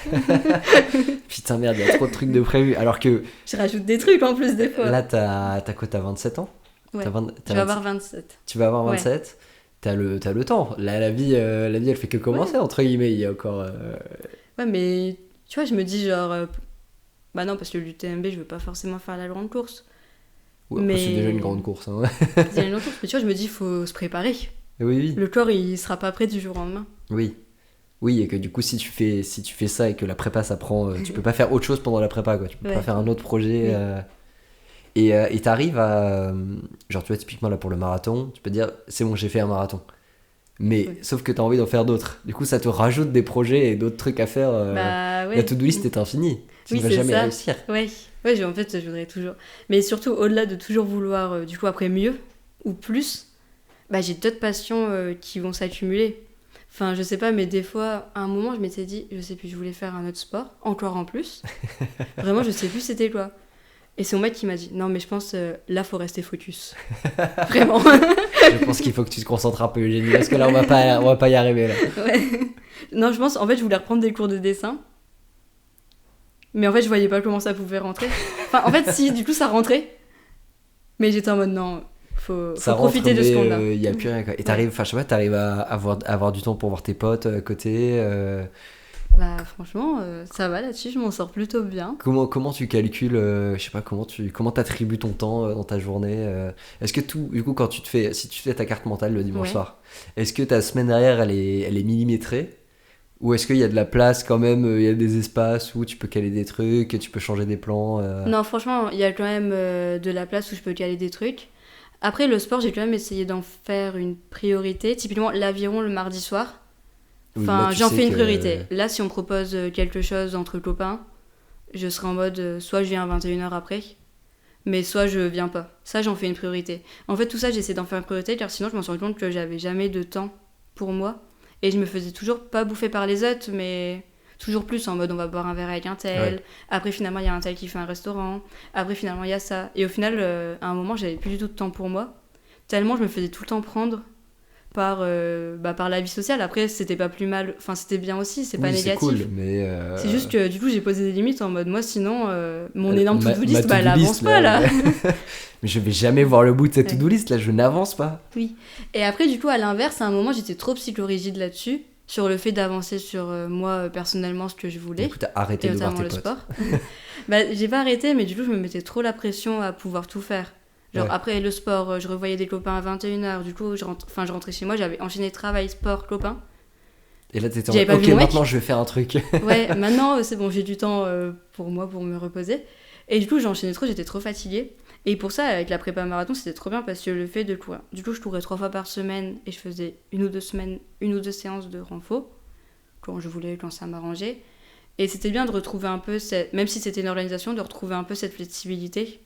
Putain, merde, il y a trop de trucs de prévu. Alors que... Je rajoute des trucs en plus, des fois. Là, t'as quoi? T'as 27 ans? Ouais, je vais avoir 27. Tu vas avoir 27 ouais. T'as le temps. Là, la vie, elle fait que commencer, entre guillemets. Il y a encore... Ouais, mais tu vois, je me dis genre... non, parce que l'UTMB, je veux pas forcément faire la grande course. Ouais, mais... c'est déjà une grande course. Hein. C'est déjà une grande course, mais tu vois, je me dis, il faut se préparer. Oui. Le corps, il sera pas prêt du jour au lendemain. Oui, et que du coup, si tu fais ça et que la prépa, ça prend... tu peux pas faire autre chose pendant la prépa, quoi. Tu peux pas faire un autre projet... Et t'arrives à... Genre, tu vois, typiquement, là, pour le marathon, tu peux dire, c'est bon, j'ai fait un marathon. Mais, sauf que t'as envie d'en faire d'autres. Du coup, ça te rajoute des projets et d'autres trucs à faire. La to-do list est infinie. Tu ne vas jamais réussir. Ouais, en fait, je voudrais toujours... Mais surtout, au-delà de toujours vouloir, du coup, après mieux ou plus, j'ai d'autres passions qui vont s'accumuler. Enfin, je sais pas, mais des fois, à un moment, je m'étais dit, je sais plus, je voulais faire un autre sport, encore en plus. Vraiment, je sais plus c'était quoi. Et c'est mon mec qui m'a dit, non, mais je pense, là, faut rester focus. Vraiment. Je pense qu'il faut que tu te concentres un peu, Eugénie, parce que là, on va pas y arriver, là. Ouais. Non, je pense, en fait, je voulais reprendre des cours de dessin. Mais en fait, je voyais pas comment ça pouvait rentrer. Enfin, en fait, si, du coup, ça rentrait. Mais j'étais en mode, non, faut profiter de ce qu'on a. Il y a plus rien, quoi. Et t'arrives, enfin, je sais pas, t'arrives à avoir du temps pour voir tes potes à côté franchement, ça va là-dessus, je m'en sors plutôt bien. Comment tu calcules, je sais pas, comment t'attribues ton temps dans ta journée Est-ce que du coup, si tu fais ta carte mentale le dimanche soir, est-ce que ta semaine derrière, elle est millimétrée? Ou est-ce qu'il y a de la place quand même, il y a des espaces où tu peux caler des trucs, tu peux changer des plans Non, franchement, il y a quand même de la place où je peux caler des trucs. Après, le sport, j'ai quand même essayé d'en faire une priorité. Typiquement, l'aviron le mardi soir. Enfin, j'en fais une priorité. Là, si on me propose quelque chose entre copains, je serai en mode soit je viens à 21h après, mais soit je viens pas. Ça, j'en fais une priorité. En fait, tout ça, j'essaie d'en faire une priorité car sinon, je me suis rendu compte que j'avais jamais de temps pour moi et je me faisais toujours pas bouffer par les autres, mais toujours plus en mode on va boire un verre avec un tel, après finalement il y a un tel qui fait un restaurant, après finalement il y a ça. Et au final, à un moment, j'avais plus du tout de temps pour moi, tellement je me faisais tout le temps prendre par la vie sociale. Après, c'était pas plus mal, enfin c'était bien aussi, c'est pas négatif. C'est cool, mais c'est juste que du coup j'ai posé des limites en mode moi sinon mon énorme to-do list, elle avance pas là. Mais je vais jamais voir le bout de cette to-do list là, je n'avance pas. Oui. Et après du coup à l'inverse, à un moment j'étais trop psychorigide là-dessus, sur le fait d'avancer sur moi personnellement ce que je voulais. Du coup t'as arrêté de voir tes potes. Sport. J'ai pas arrêté, mais du coup je me mettais trop la pression à pouvoir tout faire. Genre après le sport, je revoyais des copains à 21h, du coup je rentrais chez moi, j'avais enchaîné travail, sport, copains. Et là t'étais en mode, ok maintenant je vais faire un truc. Ouais, maintenant c'est bon, j'ai du temps pour moi, pour me reposer. Et du coup j'ai enchaîné trop, j'étais trop fatiguée. Et pour ça, avec la prépa marathon, c'était trop bien parce que le fait de courir. Du coup je courais 3 fois par semaine et je faisais une ou deux séances de renfo, quand je voulais, quand ça m'arrangeait. Et c'était bien de retrouver un peu, même si c'était une organisation, de retrouver un peu cette flexibilité.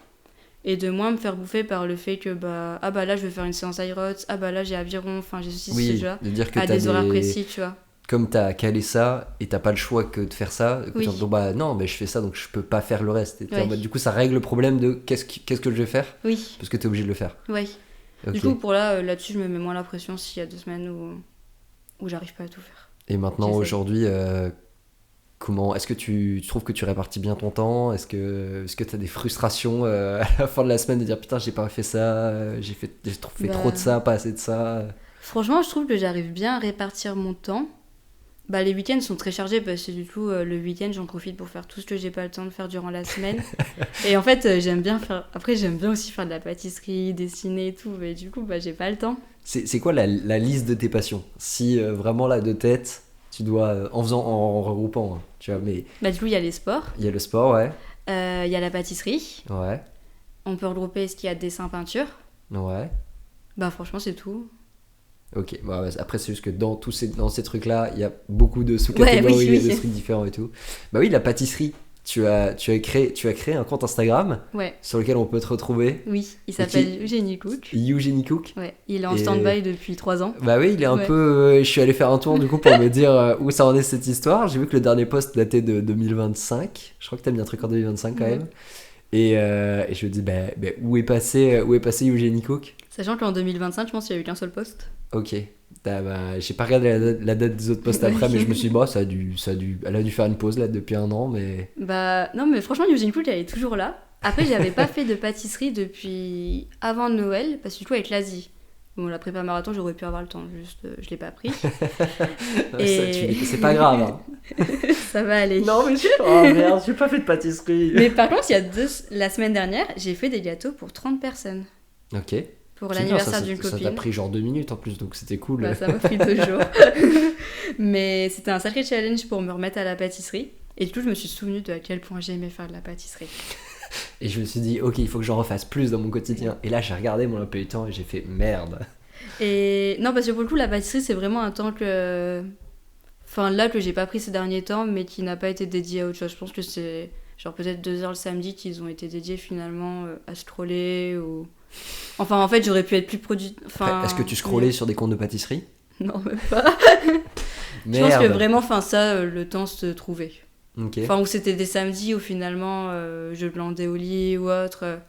Et de moins me faire bouffer par le fait que là je vais faire une séance aérote, là j'ai aviron, enfin j'ai ceci, déjà, de dire que à des horaires précis, tu vois. Comme t'as calé ça et t'as pas le choix que de faire ça, oui. Donc non mais je fais ça donc je peux pas faire le reste. Et en mode, du coup ça règle le problème de qu'est-ce que je vais faire. Oui. Parce que t'es obligé de le faire. Oui. Okay. Du coup pour là-dessus je me mets moins la pression s'il y a 2 semaines où j'arrive pas à tout faire. Et maintenant aujourd'hui comment est-ce que tu trouves que tu répartis bien ton temps? Est-ce que t'as des frustrations à la fin de la semaine de dire putain j'ai pas fait ça, j'ai fait trop de ça, pas assez de ça? Franchement je trouve que j'arrive bien à répartir mon temps. Les week-ends sont très chargés parce que du coup le week-end j'en profite pour faire tout ce que j'ai pas le temps de faire durant la semaine. Et en fait j'aime bien aussi faire de la pâtisserie, dessiner et tout, mais du coup j'ai pas le temps. C'est quoi la liste de tes passions? Si vraiment là de tête tu dois en regroupant hein, tu vois, mais du coup il y a les sports. Il y a le sport, ouais. Il y a la pâtisserie. Ouais. On peut regrouper ce qu'il y a de dessin, peinture. Ouais. Franchement c'est tout. Ok, après c'est juste que dans ces trucs-là, il y a beaucoup de sous-catégories, de trucs différents et tout. Oui, la pâtisserie, tu as créé un compte Instagram sur lequel on peut te retrouver. Oui, il s'appelle Eugénie Cook. Eugénie Cook. Ouais, il est en stand-by depuis 3 ans. Oui, il est un peu... je suis allé faire un tour du coup pour me dire où ça en est cette histoire. J'ai vu que le dernier post datait de 2025. Je crois que t'as mis un truc en 2025 quand même. Et je me dis, où est passé Eugénie Cook? Sachant qu'en 2025, je pense qu'il n'y a eu qu'un seul post. Ok. J'ai pas regardé la date des autres posts après, mais je me suis dit, elle a dû faire une pause là depuis 1 an, mais... non, mais franchement, Eugénie Cook, elle est toujours là. Après, j'avais pas fait de pâtisserie depuis avant Noël, parce que du coup, avec l'Asie. Bon, la prépa marathon, j'aurais pu avoir le temps, juste je l'ai pas pris. C'est pas grave. Hein. Ça va aller. Non, mais merde, j'ai pas fait de pâtisserie. Mais par contre, la semaine dernière, j'ai fait des gâteaux pour 30 personnes. Ok. Pour l'anniversaire d'une copine. Ça t'a pris genre 2 minutes en plus, donc c'était cool. Ça m'a pris 2 jours. Mais c'était un sacré challenge pour me remettre à la pâtisserie. Et du coup, je me suis souvenue de à quel point j'aimais faire de la pâtisserie. Et je me suis dit, ok, il faut que j'en refasse plus dans mon quotidien. Et là, j'ai regardé mon emploi du temps et j'ai fait merde. Et non, parce que pour le coup, la pâtisserie, c'est vraiment un temps que j'ai pas pris ces derniers temps, mais qui n'a pas été dédié à autre chose. Je pense que c'est genre peut-être 2 heures le samedi qu'ils ont été dédiés finalement à scroller ou... Enfin, en fait, j'aurais pu être plus productive. Est-ce que tu scrollais sur des comptes de pâtisserie? Non, même pas. Je pense que vraiment, le temps se trouvait. Okay. Où c'était des samedis où finalement je glandais au lit ou autre.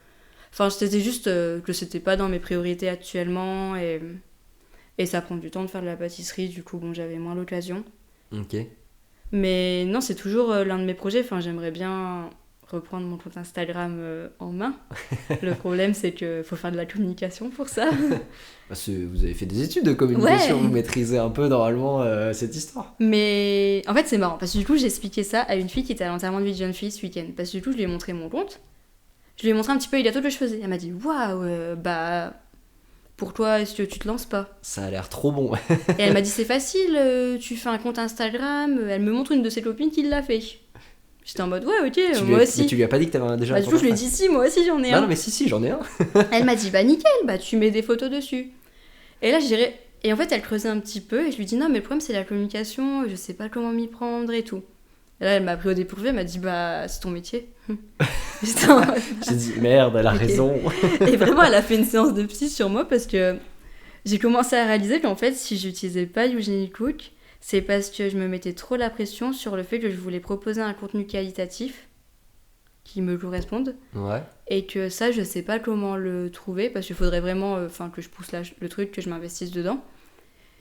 C'était juste que c'était pas dans mes priorités actuellement et ça prend du temps de faire de la pâtisserie. Du coup, j'avais moins l'occasion. Ok. Mais non, c'est toujours l'un de mes projets. J'aimerais bien reprendre mon compte Instagram en main. Le problème, c'est qu'il faut faire de la communication pour ça. Parce que vous avez fait des études de communication, vous maîtrisez un peu normalement cette histoire. Mais en fait, c'est marrant, parce que du coup, j'ai expliqué ça à une fille qui était à l'enterrement de vie de jeune fille ce week-end. Parce que du coup, je lui ai montré mon compte. Je lui ai montré un petit peu les gâteaux que je faisais. Elle m'a dit, waouh, pourquoi est-ce que tu te lances pas? Ça a l'air trop bon. Et elle m'a dit, c'est facile, tu fais un compte Instagram. Elle me montre une de ses copines qui l'a fait. J'étais en mode, ouais, ok, moi aussi. Mais tu lui as pas dit que t'avais déjà un compte? Du coup, je lui ai dit, si, moi aussi j'en ai un. Non, mais si, j'en ai un. Elle m'a dit, nickel, tu mets des photos dessus. Et là, je dirais. Et en fait, elle creusait un petit peu et je lui dis, non, mais le problème, c'est la communication, je sais pas comment m'y prendre et tout. Et là, elle m'a pris au dépourvu, elle m'a dit, c'est ton métier. J'ai dit, merde, elle a raison. Et vraiment, elle a fait une séance de psy sur moi parce que j'ai commencé à réaliser qu'en fait, si j'utilisais pas Eugénie Cook, C'est parce que je me mettais trop la pression sur le fait que je voulais proposer un contenu qualitatif qui me corresponde. Ouais. Et que ça, je sais pas comment le trouver parce qu'il faudrait vraiment que je pousse le truc, que je m'investisse dedans.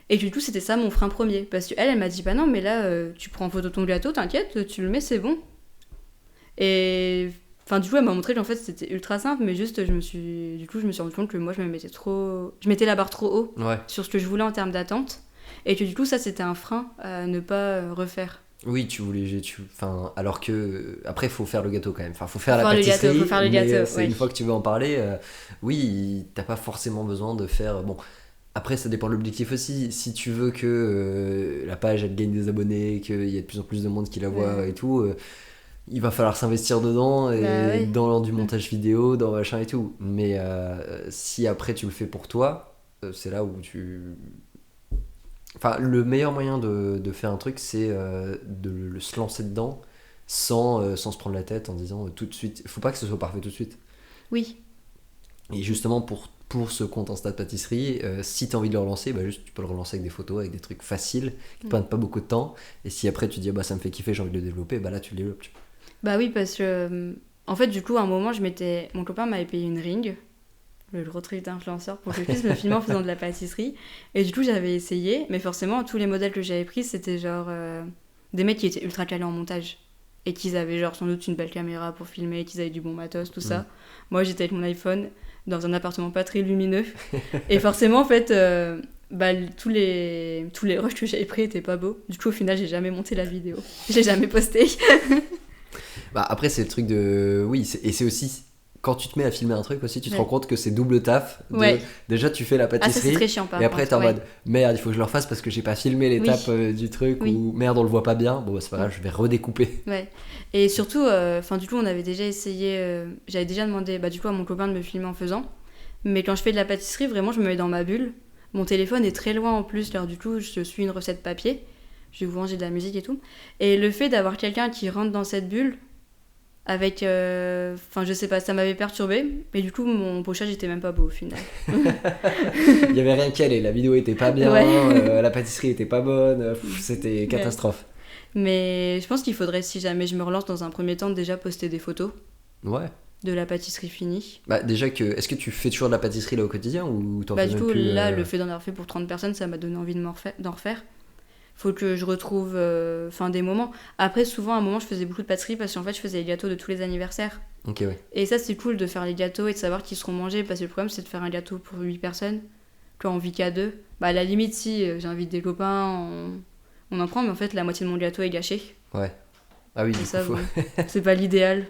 Et du coup, c'était ça mon frein premier. Parce qu'elle, elle m'a dit, bah non, mais là, tu prends en photo ton gâteau, t'inquiète, tu le mets, c'est bon. Et enfin, du coup, elle m'a montré qu'en fait, c'était ultra simple, mais juste, je me suis rendu compte que moi, je mettais la barre trop haut sur ce que je voulais en termes d'attente. Et que du coup, ça, c'était un frein à ne pas refaire. Oui, enfin, alors que après, il faut faire le gâteau quand même. Enfin, faut faire la pâtisserie. Faut faire le gâteau. Une fois que tu veux en parler, oui, t'as pas forcément besoin de faire. Bon, après, ça dépend de l'objectif aussi. Si tu veux que la page elle gagne des abonnés, qu'il y ait de plus en plus de monde qui la voit et tout, il va falloir s'investir dedans et dans du montage vidéo, dans machin et tout. Mais si après tu le fais pour toi, c'est là où tu. Enfin, le meilleur moyen de faire un truc, c'est de se lancer dedans sans se prendre la tête en disant tout de suite. Il faut pas que ce soit parfait tout de suite. Oui. Et justement, pour ce compte Insta de pâtisserie, si tu as envie de le relancer, bah juste, tu peux le relancer avec des photos, avec des trucs faciles, qui ne prennent pas beaucoup de temps. Et si après tu dis, bah, ça me fait kiffer, j'ai envie de le développer, bah là tu le développes. Bah oui, parce que, en fait, du coup, à un moment, mon copain m'avait payé une ring, le gros truc d'influenceur, pour que je puisse me filmer en faisant de la pâtisserie. Et du coup, j'avais essayé, mais forcément, tous les modèles que j'avais pris, c'était genre des mecs qui étaient ultra calés en montage. Et qu'ils avaient genre sans doute une belle caméra pour filmer, qu'ils avaient du bon matos, tout ça. Moi, j'étais avec mon iPhone dans un appartement pas très lumineux. Et forcément, en fait, tous les rushs que j'avais pris étaient pas beaux. Du coup, au final, j'ai jamais monté la vidéo. J'ai jamais posté. Bah après, c'est le truc de... Oui, et c'est aussi... Quand tu te mets à filmer un truc aussi, tu te rends compte que c'est double taf. Déjà, tu fais la pâtisserie. Ah, ça, c'est très chiant, par et après, t'es en mode merde, il faut que je le refasse parce que j'ai pas filmé l'étape du truc. Ou merde, on le voit pas bien. Bon, bah, c'est pas grave, je vais redécouper. Ouais. Et surtout, du coup, on avait déjà essayé. J'avais déjà demandé du coup, à mon copain de me filmer en faisant. Mais quand je fais de la pâtisserie, vraiment, je me mets dans ma bulle. Mon téléphone est très loin en plus. Alors, du coup, je suis une recette papier. Je vais vous ranger de la musique et tout. Et le fait d'avoir quelqu'un qui rentre dans cette bulle. Avec, je sais pas, ça m'avait perturbée, mais du coup mon pochage était même pas beau au final. Il y avait rien qui allait, la vidéo était pas bien, la pâtisserie était pas bonne, c'était catastrophe. Mais je pense qu'il faudrait, si jamais je me relance dans un premier temps, déjà poster des photos de la pâtisserie finie. Bah déjà, est-ce que tu fais toujours de la pâtisserie là au quotidien ou t'en fais du même coup plus, là, le fait d'en avoir fait pour 30 personnes, ça m'a donné envie d'en refaire. Faut que je retrouve des moments. Après, souvent, à un moment, je faisais beaucoup de pâtisserie parce qu'en fait, je faisais les gâteaux de tous les anniversaires. Ok, ouais. Et ça, c'est cool de faire les gâteaux et de savoir qu'ils seront mangés parce que le problème, c'est de faire un gâteau pour 8 personnes quand on vit qu'à 2. Bah, à la limite, si j'invite des copains, on en prend, mais en fait, la moitié de mon gâteau est gâché. Ouais. Ah oui, du ça, coup, c'est pas l'idéal.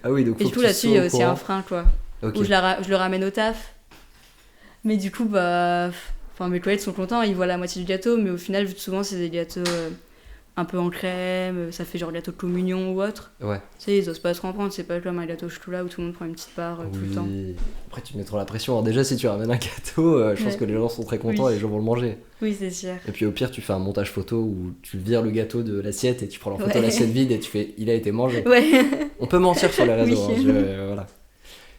Ah oui, donc et du coup, là-dessus, il y a aussi un frein, quoi. Okay. Où je le ramène au taf. Mais du coup, mes collègues sont contents, ils voient la moitié du gâteau, mais au final, vu que souvent, c'est des gâteaux un peu en crème, ça fait genre gâteau de communion ou autre. Ouais. Tu sais, ils osent pas trop en prendre, c'est pas comme un gâteau au chocolat où tout le monde prend une petite part tout le temps. Après, tu te mets trop la pression. Alors, déjà, si tu ramènes un gâteau, je pense que les gens sont très contents et les gens vont le manger. Oui, c'est sûr. Et puis, au pire, tu fais un montage photo où tu vires le gâteau de l'assiette et tu prends la photo de l'assiette vide et tu fais il a été mangé. Ouais. On peut mentir sur les réseaux. Voilà.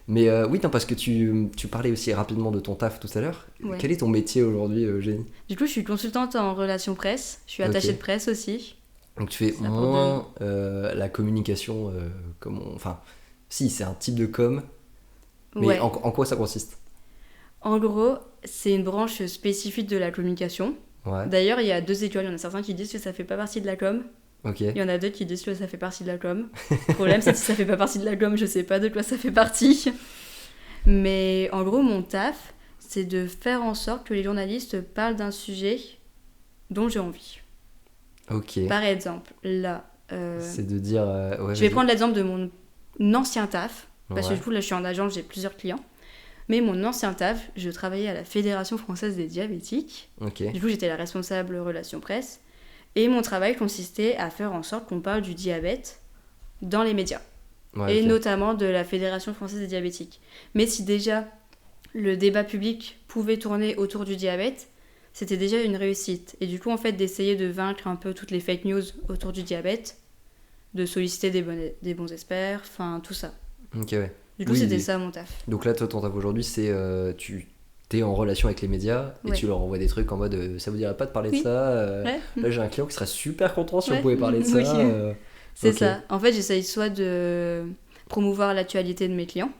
Mais oui, non, parce que tu parlais aussi rapidement de ton taf tout à l'heure. Ouais. Quel est ton métier aujourd'hui, Eugénie ? Du coup, je suis consultante en relations presse. Je suis attachée de presse aussi. Donc tu fais moins la communication si, c'est un type de com, mais en quoi ça consiste ? En gros, c'est une branche spécifique de la communication. Ouais. D'ailleurs, il y a 2 écoles. Il y en a certains qui disent que ça fait pas partie de la com. Okay. Il y en a d'autres qui disent que ça fait partie de la com. Le problème, c'est que si ça fait pas partie de la com, je sais pas de quoi ça fait partie. Mais en gros, mon taf, c'est de faire en sorte que les journalistes parlent d'un sujet dont j'ai envie. Ok. Par exemple, là... c'est de dire... je vais prendre l'exemple de mon ancien taf, parce que du coup, là, je suis en agence, j'ai plusieurs clients. Mais mon ancien taf, je travaillais à la Fédération française des diabétiques. Okay. Du coup, j'étais la responsable relations presse. Et mon travail consistait à faire en sorte qu'on parle du diabète dans les médias. Et notamment de la Fédération française des diabétiques. Mais si déjà le débat public pouvait tourner autour du diabète, c'était déjà une réussite. Et du coup, en fait, d'essayer de vaincre un peu toutes les fake news autour du diabète, de solliciter des bons experts, enfin tout ça. Ok, ouais. Du coup, c'était ça mon taf. Donc là, toi, ton taf aujourd'hui, c'est tu t'es en relation avec les médias et Ouais. tu leur envoies des trucs en mode ça vous dirait pas de parler de Oui. ça Ouais. Là j'ai un client qui serait super content si on Ouais. pouvait parler de ça. Oui. C'est Ok. ça. En fait, j'essaye soit de promouvoir l'actualité de mes clients,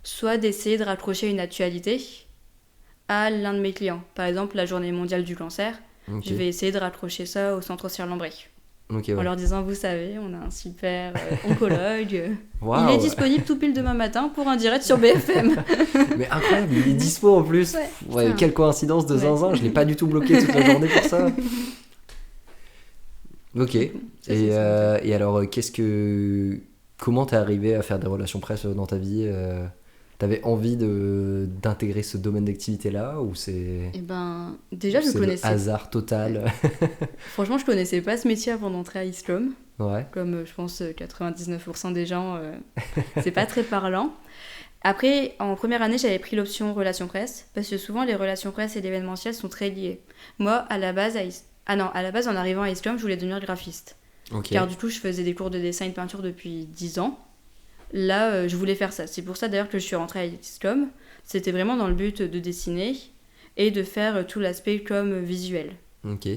soit d'essayer de raccrocher une actualité à l'un de mes clients. Par exemple, la journée mondiale du cancer, Ok. je vais essayer de raccrocher ça au centre Oscar-Lambray. Ok, En ouais. leur disant, vous savez, on a un super oncologue. Il est Waouh. disponible tout pile demain matin pour un direct sur BFM. Mais incroyable, il est dispo en plus. Ouais, Ouais, putain. quelle coïncidence de Ouais. zinzin, je l'ai pas du tout bloqué toute la journée pour ça. Ok. Ça, c'est ça. Et alors, comment t'es arrivé à faire des relations presse dans ta vie T'avais envie d'intégrer ce domaine d'activité-là ou c'est Et ben, déjà, je c'est le connaissais. hasard total? Franchement, je connaissais pas ce métier avant d'entrer à Iscom. Ouais. Comme je pense 99% des gens, c'est pas très parlant. Après, en première année, j'avais pris l'option relations presse, parce que souvent les relations presse et l'événementiel sont très liés. Moi, à la base, en arrivant à Iscom, je voulais devenir graphiste. Ok. Car du coup, je faisais des cours de dessin et de peinture depuis 10 ans. Là, je voulais faire ça. C'est pour ça d'ailleurs que je suis rentrée à Iscom. C'était vraiment dans le but de dessiner et de faire tout l'aspect comme visuel. Ok.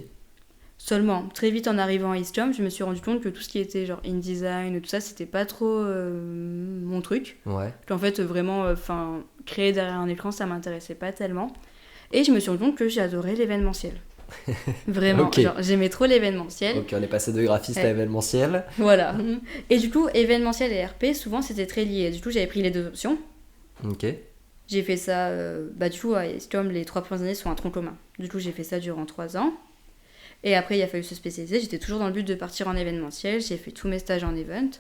Seulement, très vite en arrivant à Iscom, je me suis rendu compte que tout ce qui était genre InDesign, tout ça, c'était pas trop mon truc. Ouais. Qu'en fait, vraiment, créer derrière un écran, ça m'intéressait pas tellement. Et je me suis rendu compte que j'adorais l'événementiel. Vraiment, Ok. genre, j'aimais trop l'événementiel. Ok, on est passé de graphiste à Ouais. événementiel. Voilà. Et du coup, événementiel et RP, souvent, c'était très lié. Du coup, j'avais pris les deux options. Ok. J'ai fait ça, du coup, à Iscom, les 3 premières années sont un tronc commun. Du coup, j'ai fait ça durant 3 ans. Et après, il a fallu se spécialiser. J'étais toujours dans le but de partir en événementiel. J'ai fait tous mes stages en event.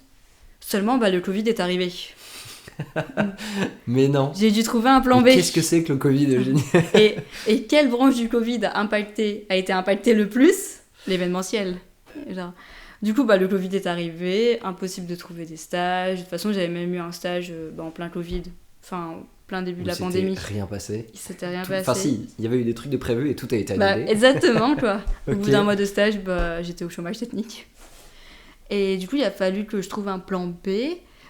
Seulement, le Covid est arrivé. Mais non. J'ai dû trouver un plan B. Mais qu'est-ce que c'est que le Covid, Eugénie? Et quelle branche du Covid a été impactée le plus? L'événementiel. Genre. Du coup, le Covid est arrivé. Impossible de trouver des stages. De toute façon, j'avais même eu un stage en plein Covid. Enfin, plein début de la pandémie. Rien passé. Il s'était rien Enfin, passé. si, il y avait eu des trucs de prévus et tout a été annulé. Exactement, quoi. Au Ok. bout d'un mois de stage, j'étais au chômage technique. Et du coup, il a fallu que je trouve un plan B.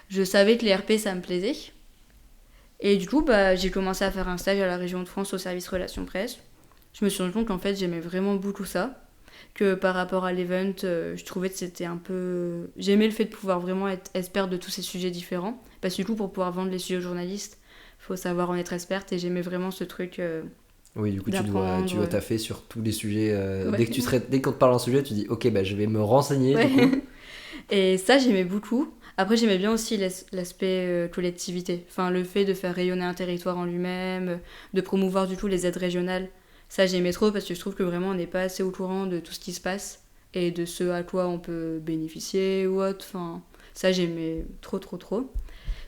Je savais que les RP, ça me plaisait. Et du coup, j'ai commencé à faire un stage à la région de France au service relations presse. Je me suis rendu compte qu'en fait, j'aimais vraiment beaucoup ça. Que par rapport à l'event, je trouvais que c'était un peu... J'aimais le fait de pouvoir vraiment être experte de tous ces sujets différents. Parce que du coup, pour pouvoir vendre les sujets aux journalistes, il faut savoir en être experte. Et j'aimais vraiment ce truc... Oui, du coup, tu dois d'apprendre, taffer sur tous les sujets. Ouais. Dès qu'on te parle d'un sujet, tu dis ok, je vais me renseigner. Ouais. Du coup. Et ça, j'aimais beaucoup. Après, j'aimais bien aussi l'aspect collectivité. Enfin, le fait de faire rayonner un territoire en lui-même, de promouvoir du coup les aides régionales. Ça, j'aimais trop parce que je trouve que vraiment, on n'est pas assez au courant de tout ce qui se passe et de ce à quoi on peut bénéficier ou autre. Enfin, ça, j'aimais trop, trop, trop.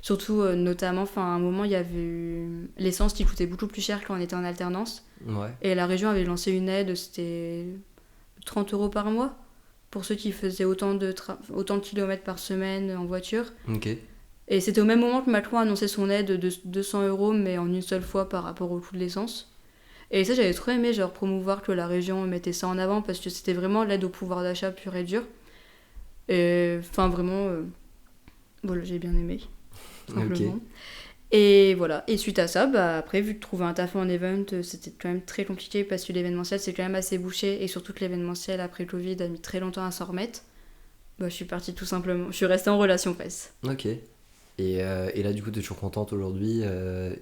Surtout, notamment, à un moment, il y avait eu l'essence qui coûtait beaucoup plus cher quand on était en alternance. Ouais. Et la région avait lancé une aide, c'était 30 € par mois pour ceux qui faisaient autant de kilomètres par semaine en voiture. Ok. Et c'était au même moment que Macron a annoncé son aide de 200 €, mais en une seule fois par rapport au coût de l'essence. Et ça, j'avais trop aimé promouvoir que la région mettait ça en avant parce que c'était vraiment l'aide au pouvoir d'achat pur et dur. Et vraiment, voilà, j'ai bien aimé, simplement. Ok. Et voilà, et suite à ça, après, vu que trouver un taf en event, c'était quand même très compliqué parce que l'événementiel, c'est quand même assez bouché, et surtout que l'événementiel, après Covid, a mis très longtemps à s'en remettre. Je suis partie tout simplement, je suis restée en relation presse. Ok. Et là, du coup, t'es toujours contente aujourd'hui,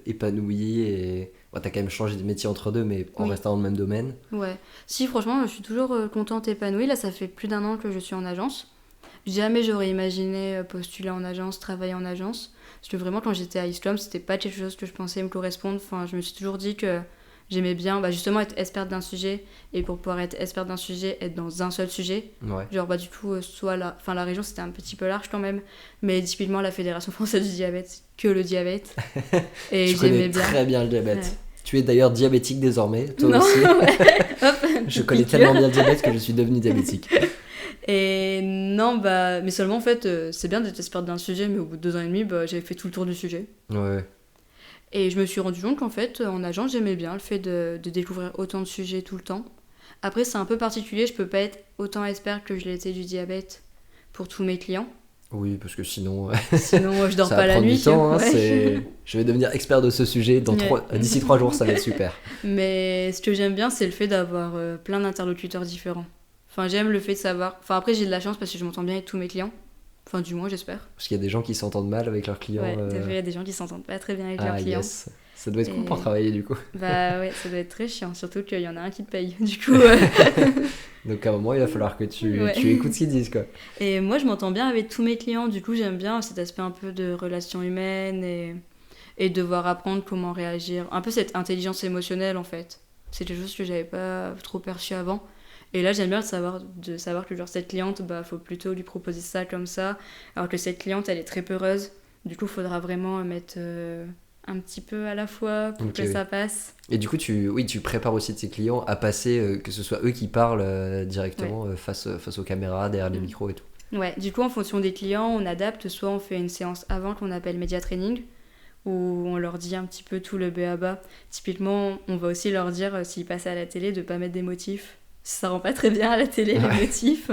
épanouie, et t'as quand même changé de métier entre deux, mais en Oui. restant dans le même domaine. Ouais, si franchement, je suis toujours contente, épanouie. Là, ça fait plus d'1 an que je suis en agence. Jamais j'aurais imaginé postuler en agence, travailler en agence. Parce que vraiment, quand j'étais à Iscom, c'était pas quelque chose que je pensais me correspondre. Enfin, je me suis toujours dit que j'aimais bien justement être experte d'un sujet. Et pour pouvoir être experte d'un sujet, être dans un seul sujet. Ouais. Du coup, soit la région, c'était un petit peu large quand même. Mais typiquement, la Fédération française du diabète, c'est que le diabète. Et Je j'aimais connais bien. très bien le diabète. Ouais. Tu es d'ailleurs diabétique désormais, toi Non, aussi. ouais. Hop, Je connais piqûre. tellement bien le diabète que je suis devenue diabétique. Et non, mais seulement en fait, c'est bien d'être experte d'un sujet, mais au bout de 2 ans et demi, j'avais fait tout le tour du sujet. Ouais. Et je me suis rendu compte qu'en fait, en agence, j'aimais bien le fait de découvrir autant de sujets tout le temps. Après, c'est un peu particulier, je peux pas être autant experte que je l'étais du diabète pour tous mes clients. Oui, parce que sinon, Sinon, je dors ça pas va la prendre nuit. du temps. Hein, Ouais. je vais devenir expert de ce sujet. D'ici 3 jours, ça va être super. Mais ce que j'aime bien, c'est le fait d'avoir plein d'interlocuteurs différents. Enfin, j'aime le fait de savoir. Enfin, après, j'ai de la chance parce que je m'entends bien avec tous mes clients. Enfin, du moins, j'espère. Parce qu'il y a des gens qui s'entendent mal avec leurs clients. Ouais, des fois, il y a des gens qui s'entendent pas très bien avec leurs Ah, clients. yes. Ça doit être cool pour Et travailler du coup. bah ouais, ça doit être très chiant. Surtout qu'il y en a un qui te paye. Du coup, Donc à un moment, il va falloir que ouais. tu écoutes ce qu'ils disent, quoi. Et moi, je m'entends bien avec tous mes clients. Du coup, j'aime bien cet aspect un peu de relation humaine et devoir apprendre comment réagir. Un peu cette intelligence émotionnelle, en fait. C'est quelque chose que j'avais pas trop perçu avant. Et là, j'aime bien de savoir que genre, cette cliente, bah, faut plutôt lui proposer ça comme ça. Alors que cette cliente, elle est très peureuse. Du coup, il faudra vraiment mettre un petit peu à la fois pour Ok, que oui. ça passe. Et du coup, tu prépares aussi tes clients à passer, que ce soit eux qui parlent directement face aux caméras, derrière les micros et tout. Ouais, du coup, en fonction des clients, on adapte. Soit on fait une séance avant qu'on appelle média training, où on leur dit un petit peu tout le b.a.-ba. Typiquement, on va aussi leur dire, s'ils passent à la télé, de pas mettre des motifs. Ça rend pas très bien à la télé, les motifs.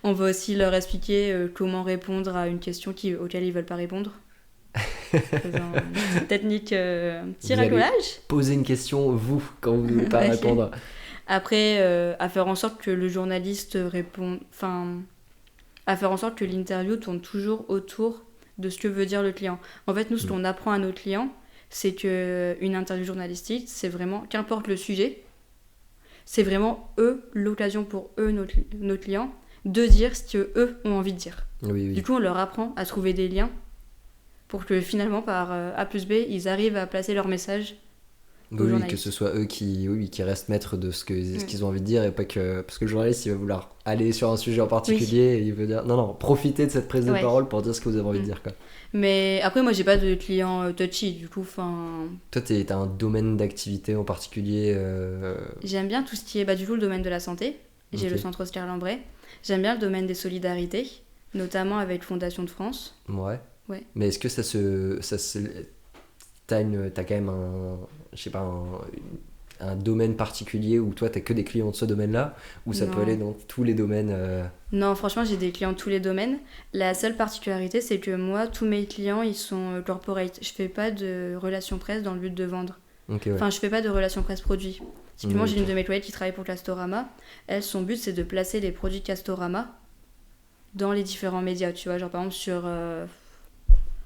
On va aussi leur expliquer comment répondre à une question auquel ils veulent pas répondre. Faisant une petite technique, un petit Vous allez racolage. poser une question, vous, quand vous ne voulez pas Ouais. répondre. Après, à faire en sorte que le journaliste réponde... Enfin, à faire en sorte que l'interview tourne toujours autour de ce que veut dire le client. En fait, nous, ce qu'on apprend à nos clients, c'est qu'une interview journalistique, c'est vraiment, qu'importe le sujet, c'est vraiment l'occasion pour nos clients, de dire ce qu'eux ont envie de dire. Oui, Du oui. coup, on leur apprend à trouver des liens pour que finalement, par A plus B, ils arrivent à placer leur message aux Oui, que journalistes. ce soit eux qui restent maîtres de ce qu'ils ont envie de dire et pas que. Parce que le journaliste, il va vouloir aller sur un sujet en particulier et il veut dire non, non, profitez de cette prise de Ouais. parole pour dire ce que vous avez envie de dire, quoi. Mais après, moi, j'ai pas de clients touchy, du coup, enfin... Toi, t'as un domaine d'activité en particulier J'aime bien tout ce qui est, bah, du coup, le domaine de la santé. J'ai Ok. le centre Oscar Lambret. J'aime bien le domaine des solidarités, notamment avec Fondation de France. Ouais. Ouais. Mais est-ce que t'as quand même je sais pas, un domaine particulier où toi t'as que des clients de ce domaine-là, ou ça peut Non. aller dans tous les domaines Non, franchement, j'ai des clients de tous les domaines. La seule particularité, c'est que moi, tous mes clients, ils sont corporate. Je fais pas de relations presse dans le but de vendre. Ok, ouais. Enfin, je fais pas de relations presse produits. Typiquement, Oui, j'ai ok. une de mes collègues qui travaille pour Castorama. Elle, son but, c'est de placer les produits Castorama dans les différents médias. Tu vois, genre par exemple sur,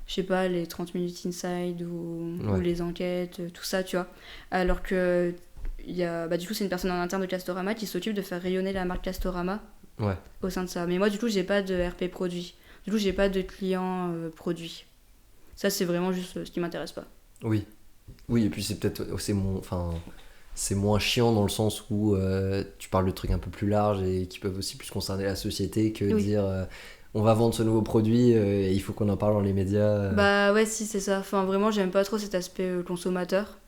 je sais pas, les 30 minutes inside ou Ouais. les enquêtes, tout ça, tu vois. Alors que, bah, du coup, c'est une personne en interne de Castorama qui s'occupe de faire rayonner la marque Castorama Ouais. au sein de ça. Mais moi, du coup, j'ai pas de RP produit. Du coup, j'ai pas de clients produits. Ça, c'est vraiment juste ce qui m'intéresse pas. Oui. Oui, et puis c'est moins chiant dans le sens où tu parles de trucs un peu plus larges et qui peuvent aussi plus concerner la société que Oui. dire on va vendre ce nouveau produit et il faut qu'on en parle dans les médias. Bah ouais, si, c'est ça. Enfin, vraiment, j'aime pas trop cet aspect consommateur.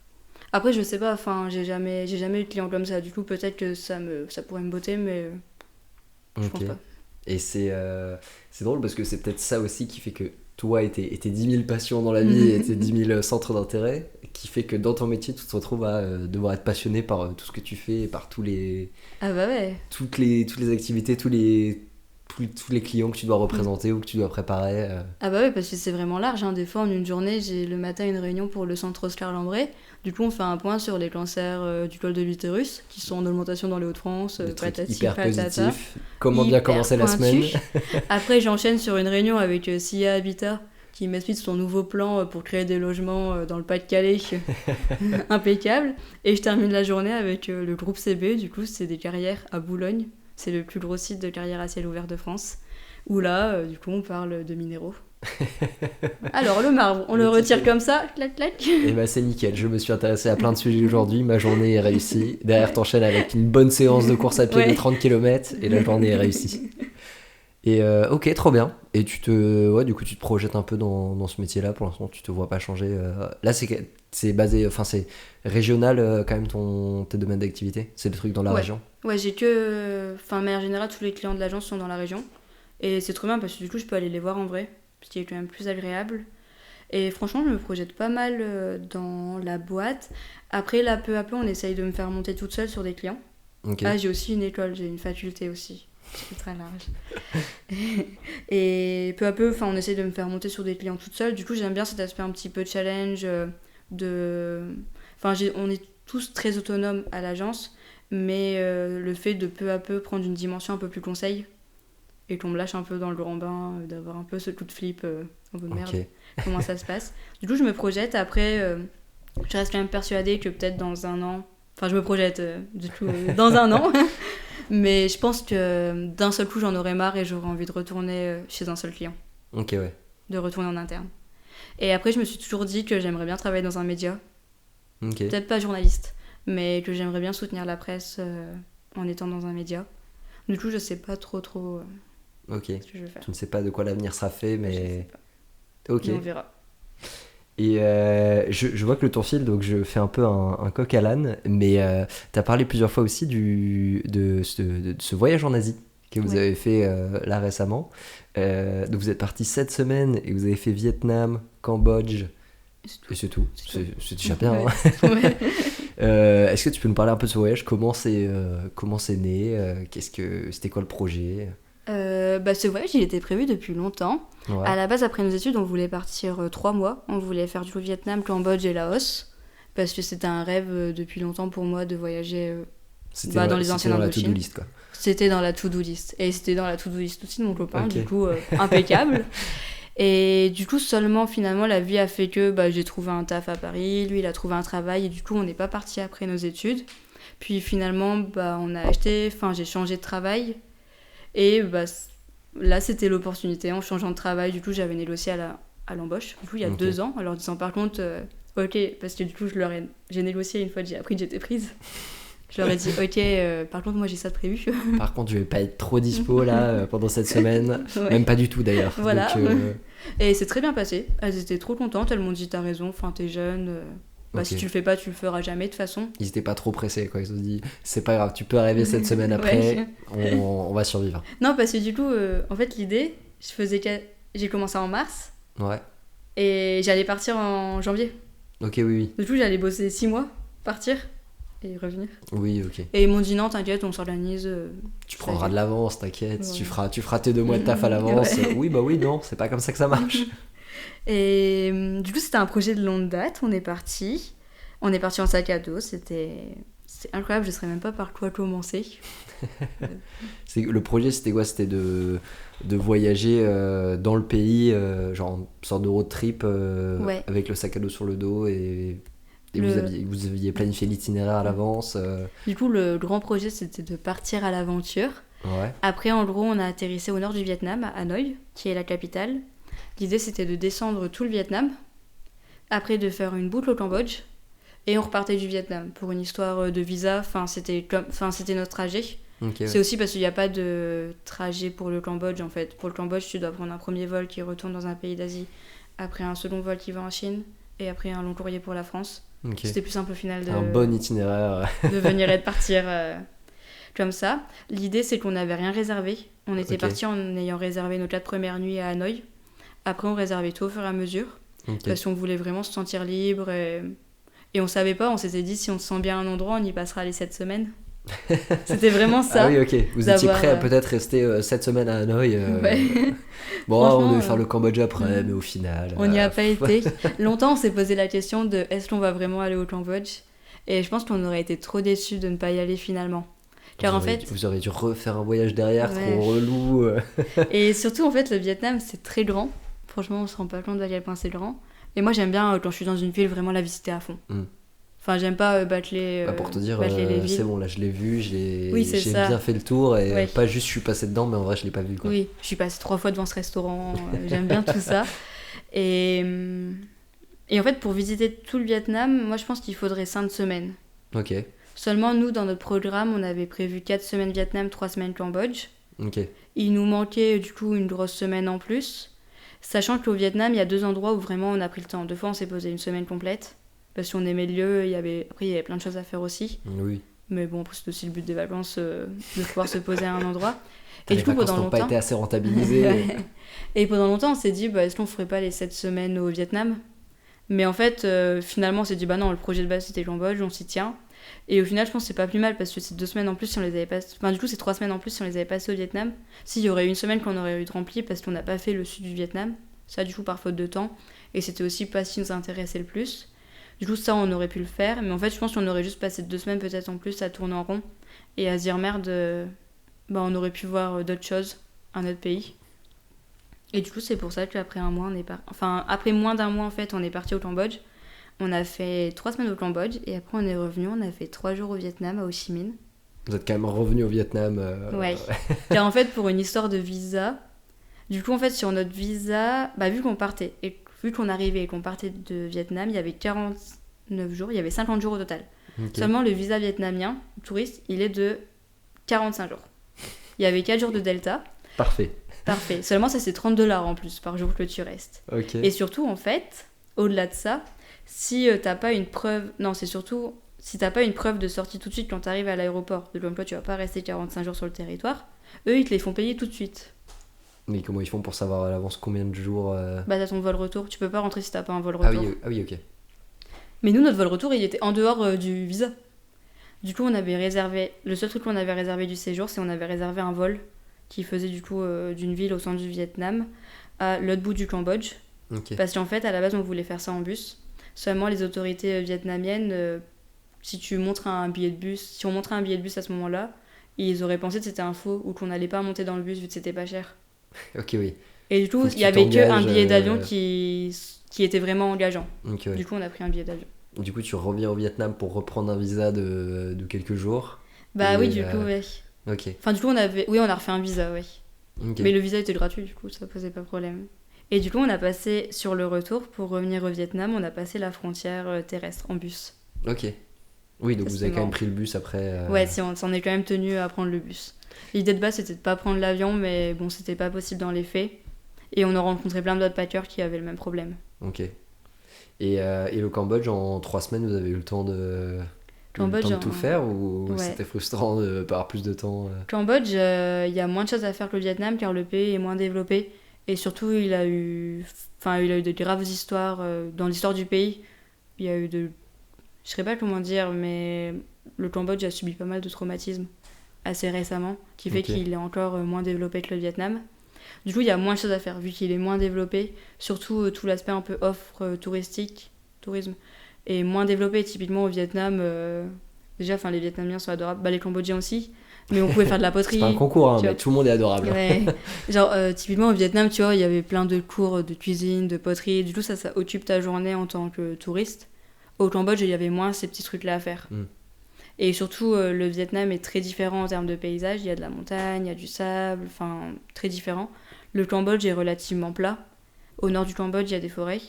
Après, je sais pas, enfin, j'ai jamais eu de client comme ça. Du coup, peut-être que ça pourrait me botter, mais je pense Ok. pas. Et c'est drôle parce que c'est peut-être ça aussi qui fait que toi et tes 10 000 passions dans la vie et tes 10 000 centres d'intérêt, qui fait que dans ton métier, tu te retrouves à devoir être passionné par tout ce que tu fais, par Ah bah ouais. toutes les activités, tous les clients que tu dois représenter ou que tu dois préparer. Ah bah ouais, parce que c'est vraiment large, hein. Des fois, en une journée, j'ai le matin une réunion pour le centre Oscar Lambret. Du coup, on fait un point sur les cancers du col de l'utérus, qui sont en augmentation dans les Hauts-de-France, Des trucs patati hyper patata. positifs. Comment bien Hyper commencer la pointu. semaine. Après, j'enchaîne sur une réunion avec Sia Habitat, qui m'explique son nouveau plan pour créer des logements dans le Pas-de-Calais. Impeccable. Et je termine la journée avec le groupe CB, du coup, c'est des carrières à Boulogne. C'est le plus gros site de carrière à ciel ouvert de France. Où là, du coup, on parle de minéraux. Alors, le marbre, on le retire comme ça, clac, clac. Et bah c'est nickel, je me suis intéressé à plein de sujets aujourd'hui, ma journée est réussie. Derrière t'enchaînes avec une bonne séance de course à pied Ouais. de 30 km et la journée est réussie. Et ok, trop bien. Et du coup tu te projettes un peu dans ce métier-là, pour l'instant tu te vois pas changer. Là c'est basé, enfin c'est régional quand même tes domaines d'activité, c'est des trucs dans la Ouais. région. Ouais, j'ai que. Enfin, de manière générale, tous les clients de l'agence sont dans la région. Et c'est trop bien parce que du coup, je peux aller les voir en vrai. Ce qui est quand même plus agréable. Et franchement, je me projette pas mal dans la boîte. Après, là, peu à peu, on essaye de me faire monter toute seule sur des clients. Ok. Ah, j'ai aussi une école, j'ai une faculté aussi. C'est très large. Et peu à peu, on essaie de me faire monter sur des clients toute seule. Du coup, j'aime bien cet aspect un petit peu challenge on est tous très autonomes à l'agence, mais le fait de peu à peu prendre une dimension un peu plus conseil et qu'on me lâche un peu dans le grand bain, d'avoir un peu ce coup de flip, un peu merde, comment ça se passe. Du coup, je me projette. Après, je reste quand même persuadée que peut-être dans un an, je me projette dans un an, mais je pense que d'un seul coup, j'en aurais marre et j'aurais envie de retourner chez un seul client. Ok, ouais. De retourner en interne. Et après, je me suis toujours dit que j'aimerais bien travailler dans un média. Okay. Peut-être pas journaliste, mais que j'aimerais bien soutenir la presse en étant dans un média. Du coup, je sais pas trop ce que je vais faire. Tu ne sais pas de quoi l'avenir sera fait, mais... Je sais pas. Ok. Mais on verra. Et je vois que ton fil, donc je fais un peu un coq à l'âne, mais tu as parlé plusieurs fois aussi de ce voyage en Asie que vous avez fait là récemment. Donc vous êtes parti 7 semaines et vous avez fait Vietnam, Cambodge, et c'est tout. C'est déjà bien. Ouais. Hein. Ouais. Est-ce que tu peux nous parler un peu de ce voyage? Comment c'est né? C'était quoi le projet? Ce voyage, il était prévu depuis longtemps. Ouais. À la base, après nos études, on voulait partir 3 mois. On voulait faire du Vietnam, Cambodge et Laos. Parce que c'était un rêve depuis longtemps pour moi de voyager dans les anciennes Indochine. C'était dans la to-do list, quoi. C'était dans la to-do list. Et c'était dans la to-do list aussi de mon copain, Okay. du coup, impeccable. Et du coup, seulement finalement, la vie a fait que j'ai trouvé un taf à Paris, lui, il a trouvé un travail, et du coup, on n'est pas parti après nos études. Puis finalement, j'ai changé de travail. Et là, c'était l'opportunité. En changeant de travail, du coup, j'avais négocié à l'embauche. Du coup, il y a 2 ans, en leur disant par contre, ok, parce que du coup, j'ai négocié une fois que j'ai appris que j'étais prise. Je leur ai dit, ok, par contre, moi j'ai ça de prévu. Par contre, je vais pas être trop dispo là pendant cette semaine. Ouais. Même pas du tout d'ailleurs. Voilà. Donc, Et c'est très bien passé. Elles étaient trop contentes. Elles m'ont dit, t'as raison, t'es jeune. Ok. Si tu le fais pas, tu le feras jamais de toute façon. Ils étaient pas trop pressés, quoi. Ils se sont dit, c'est pas grave, tu peux arriver cette semaine après, on va survivre. Non, parce que du coup, en fait, l'idée, j'ai commencé en mars Ouais. et j'allais partir en janvier. Ok, oui. Du coup, j'allais bosser 6 mois, partir et revenir. Oui, ok. Et ils m'ont dit non, t'inquiète, on s'organise. Tu prendras de l'avance, t'inquiète. Ouais. Tu feras tes 2 mois de taf à l'avance. Ouais. Oui, non, c'est pas comme ça que ça marche. Et du coup, c'était un projet de longue date. On est parti en sac à dos. C'était incroyable. Je ne saurais même pas par quoi commencer. Le projet, c'était quoi? C'était de voyager dans le pays, genre une sorte de road trip Ouais. avec le sac à dos sur le dos et vous aviez planifié l'itinéraire à l'avance. Du coup, le grand projet, c'était de partir à l'aventure. Ouais. Après, en gros, on a atterrissé au nord du Vietnam, à Hanoï, qui est la capitale. L'idée, c'était de descendre tout le Vietnam, après de faire une boucle au Cambodge, et on repartait du Vietnam. Pour une histoire de visa, c'était notre trajet. Okay, C'est aussi parce qu'il n'y a pas de trajet pour le Cambodge, en fait. Pour le Cambodge, tu dois prendre un premier vol qui retourne dans un pays d'Asie, après un second vol qui va en Chine, et après un long courrier pour la France. Okay. C'était plus simple au final un bon itinéraire. de venir et de partir comme ça. L'idée, c'est qu'on n'avait rien réservé. On était parti en ayant réservé nos 4 premières nuits à Hanoï. Après, on réservait tout au fur et à mesure. Parce qu'on voulait vraiment se sentir libre. Et on savait pas, on s'était dit, si on se sent bien à un endroit, on y passera les 7 semaines. C'était vraiment ça. Ah oui, ok. Vous étiez prêt à peut-être rester 7 semaines à Hanoï. Ouais. Bon, on devait faire le Cambodge après, mais au final... On n'y a pas été. Longtemps, on s'est posé la question de est-ce qu'on va vraiment aller au Cambodge? Et je pense qu'on aurait été trop déçus de ne pas y aller finalement. Car vous auriez dû refaire un voyage derrière, trop relou. Et surtout, en fait, le Vietnam, c'est très grand. Franchement, on se rend pas compte à quel point c'est grand. Et moi, j'aime bien, quand je suis dans une ville, vraiment la visiter à fond. Enfin, j'aime pas bâcler pour te dire, les villes. c'est bon, là, je l'ai vu, j'ai ça. bien fait le tour. Et pas juste je suis passé dedans, mais en vrai, je l'ai pas vu. Quoi. Oui, je suis passée 3 fois devant ce restaurant. J'aime bien tout ça. Et en fait, pour visiter tout le Vietnam, moi, je pense qu'il faudrait 5 semaines. Ok. Seulement, nous, dans notre programme, on avait prévu 4 semaines Vietnam, 3 semaines Cambodge. Ok. Il nous manquait, du coup, une grosse semaine en plus. Sachant qu'au Vietnam, il y a 2 endroits où vraiment on a pris le temps. 2 fois, on s'est posé une semaine complète. Parce qu'on aimait le lieu, après il y avait plein de choses à faire aussi. Oui. Mais bon, après c'est aussi le but des vacances, de pouvoir se poser à un endroit. Et du coup, pendant longtemps... pas été assez rentabilisé. Et pendant longtemps, on s'est dit, est-ce qu'on ferait pas les 7 semaines au Vietnam? Mais en fait, finalement, on s'est dit, non, le projet de base c'était le Cambodge, on s'y tient. Et au final, je pense que c'est pas plus mal parce que c'est 2 semaines en plus si on les avait pas. Enfin, du coup, c'est 3 semaines en plus si on les avait passées au Vietnam. S'il y aurait une semaine qu'on aurait eu de rempli parce qu'on n'a pas fait le sud du Vietnam. Ça, du coup, par faute de temps. Et c'était aussi pas ce qui nous intéressait le plus. Du coup, ça, on aurait pu le faire. Mais en fait, je pense qu'on aurait juste passé 2 semaines peut-être en plus à tourner en rond. Et à se dire merde, on aurait pu voir d'autres choses, un autre pays. Et du coup, c'est pour ça qu'après un mois, après moins d'un mois, en fait, on est parti au Cambodge. On a fait 3 semaines au Cambodge et après on est revenu, on a fait 3 jours au Vietnam, à Ho Chi Minh. Vous êtes quand même revenu au Vietnam. Ouais. Car en fait, pour une histoire de visa, du coup, en fait, sur notre visa, vu qu'on partait et vu qu'on arrivait et qu'on partait de Vietnam, il y avait 49 jours, il y avait 50 jours au total. Okay. Seulement, le visa vietnamien, touriste, il est de 45 jours. Il y avait 4 jours de Delta. Parfait. Seulement, ça, c'est $30 en plus par jour que tu restes. Okay. Et surtout, en fait, au-delà de ça, si t'as pas une preuve... Non, c'est surtout... Si t'as pas une preuve de sortie tout de suite quand t'arrives à l'aéroport, de comme toi, tu vas pas rester 45 jours sur le territoire, eux, ils te les font payer tout de suite. Mais comment ils font pour savoir à l'avance combien de jours T'as ton vol retour. Tu peux pas rentrer si t'as pas un vol retour. Ah oui, ok. Mais nous, notre vol retour, il était en dehors du visa. Du coup, on avait réservé... Le seul truc qu'on avait réservé du séjour, c'est qu'on avait réservé un vol qui faisait du coup d'une ville au centre du Vietnam à l'autre bout du Cambodge. Okay. Parce qu'en fait, à la base, on voulait faire ça en bus. Seulement, les autorités vietnamiennes, si on montrait un billet de bus à ce moment-là, ils auraient pensé que c'était un faux ou qu'on n'allait pas monter dans le bus vu que c'était pas cher. Ok, oui. Et du coup, il y avait qu'un billet d'avion qui était vraiment engageant. Okay, ouais. Du coup, on a pris un billet d'avion. Du coup, tu reviens au Vietnam pour reprendre un visa de quelques jours. Oui, du coup, ouais. Ok. Enfin, du coup, on a refait un visa, ouais. Okay. Mais le visa était gratuit, du coup, ça posait pas de problème. Et du coup, on a passé, sur le retour, pour revenir au Vietnam, on a passé la frontière terrestre en bus. Ok. Oui, donc vous avez quand même pris le bus après. Ouais, on s'en est quand même tenu à prendre le bus. L'idée de base, c'était de pas prendre l'avion, mais bon, c'était pas possible dans les faits. Et on a rencontré plein d'autres packers qui avaient le même problème. Ok. Et le Cambodge, en 3 semaines, vous avez eu le temps de tout faire ou c'était frustrant de pas avoir plus de temps Cambodge, il y a moins de choses à faire que le Vietnam car le pays est moins développé. Et surtout, il a eu de graves histoires dans l'histoire du pays. Il y a eu je sais pas comment dire, mais le Cambodge a subi pas mal de traumatismes assez récemment, qui fait qu'il est encore moins développé que le Vietnam. Du coup, il y a moins de choses à faire, vu qu'il est moins développé. Surtout, tout l'aspect un peu offre tourisme, est moins développé. Typiquement, au Vietnam, déjà, les Vietnamiens sont adorables. Les Cambodgiens aussi. Mais on pouvait faire de la poterie. C'est pas un concours, mais tout le monde est adorable. Ouais. Genre, typiquement, au Vietnam, tu vois, il y avait plein de cours de cuisine, de poterie. Du coup, ça occupe ta journée en tant que touriste. Au Cambodge, il y avait moins ces petits trucs-là à faire. Et surtout, le Vietnam est très différent en termes de paysage. Il y a de la montagne, il y a du sable, très différent. Le Cambodge est relativement plat. Au nord du Cambodge, il y a des forêts.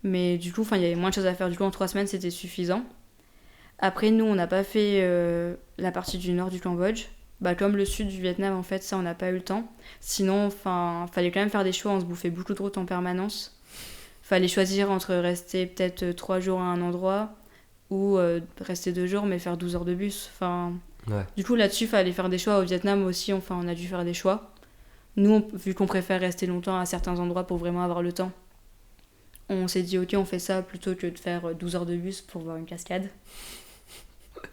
Mais du coup, il y avait moins de choses à faire. Du coup, en 3 semaines, c'était suffisant. Après, nous, on n'a pas fait la partie du nord du Cambodge. Comme le sud du Vietnam, en fait, ça, on n'a pas eu le temps. Sinon, fallait quand même faire des choix. On se bouffait beaucoup de routes en permanence. Fallait choisir entre rester peut-être 3 jours à un endroit ou rester 2 jours, mais faire 12 heures de bus. Ouais. Du coup, là-dessus, fallait faire des choix. Au Vietnam aussi, on a dû faire des choix. Nous, vu qu'on préfère rester longtemps à certains endroits pour vraiment avoir le temps, on s'est dit, ok, on fait ça plutôt que de faire 12 heures de bus pour voir une cascade.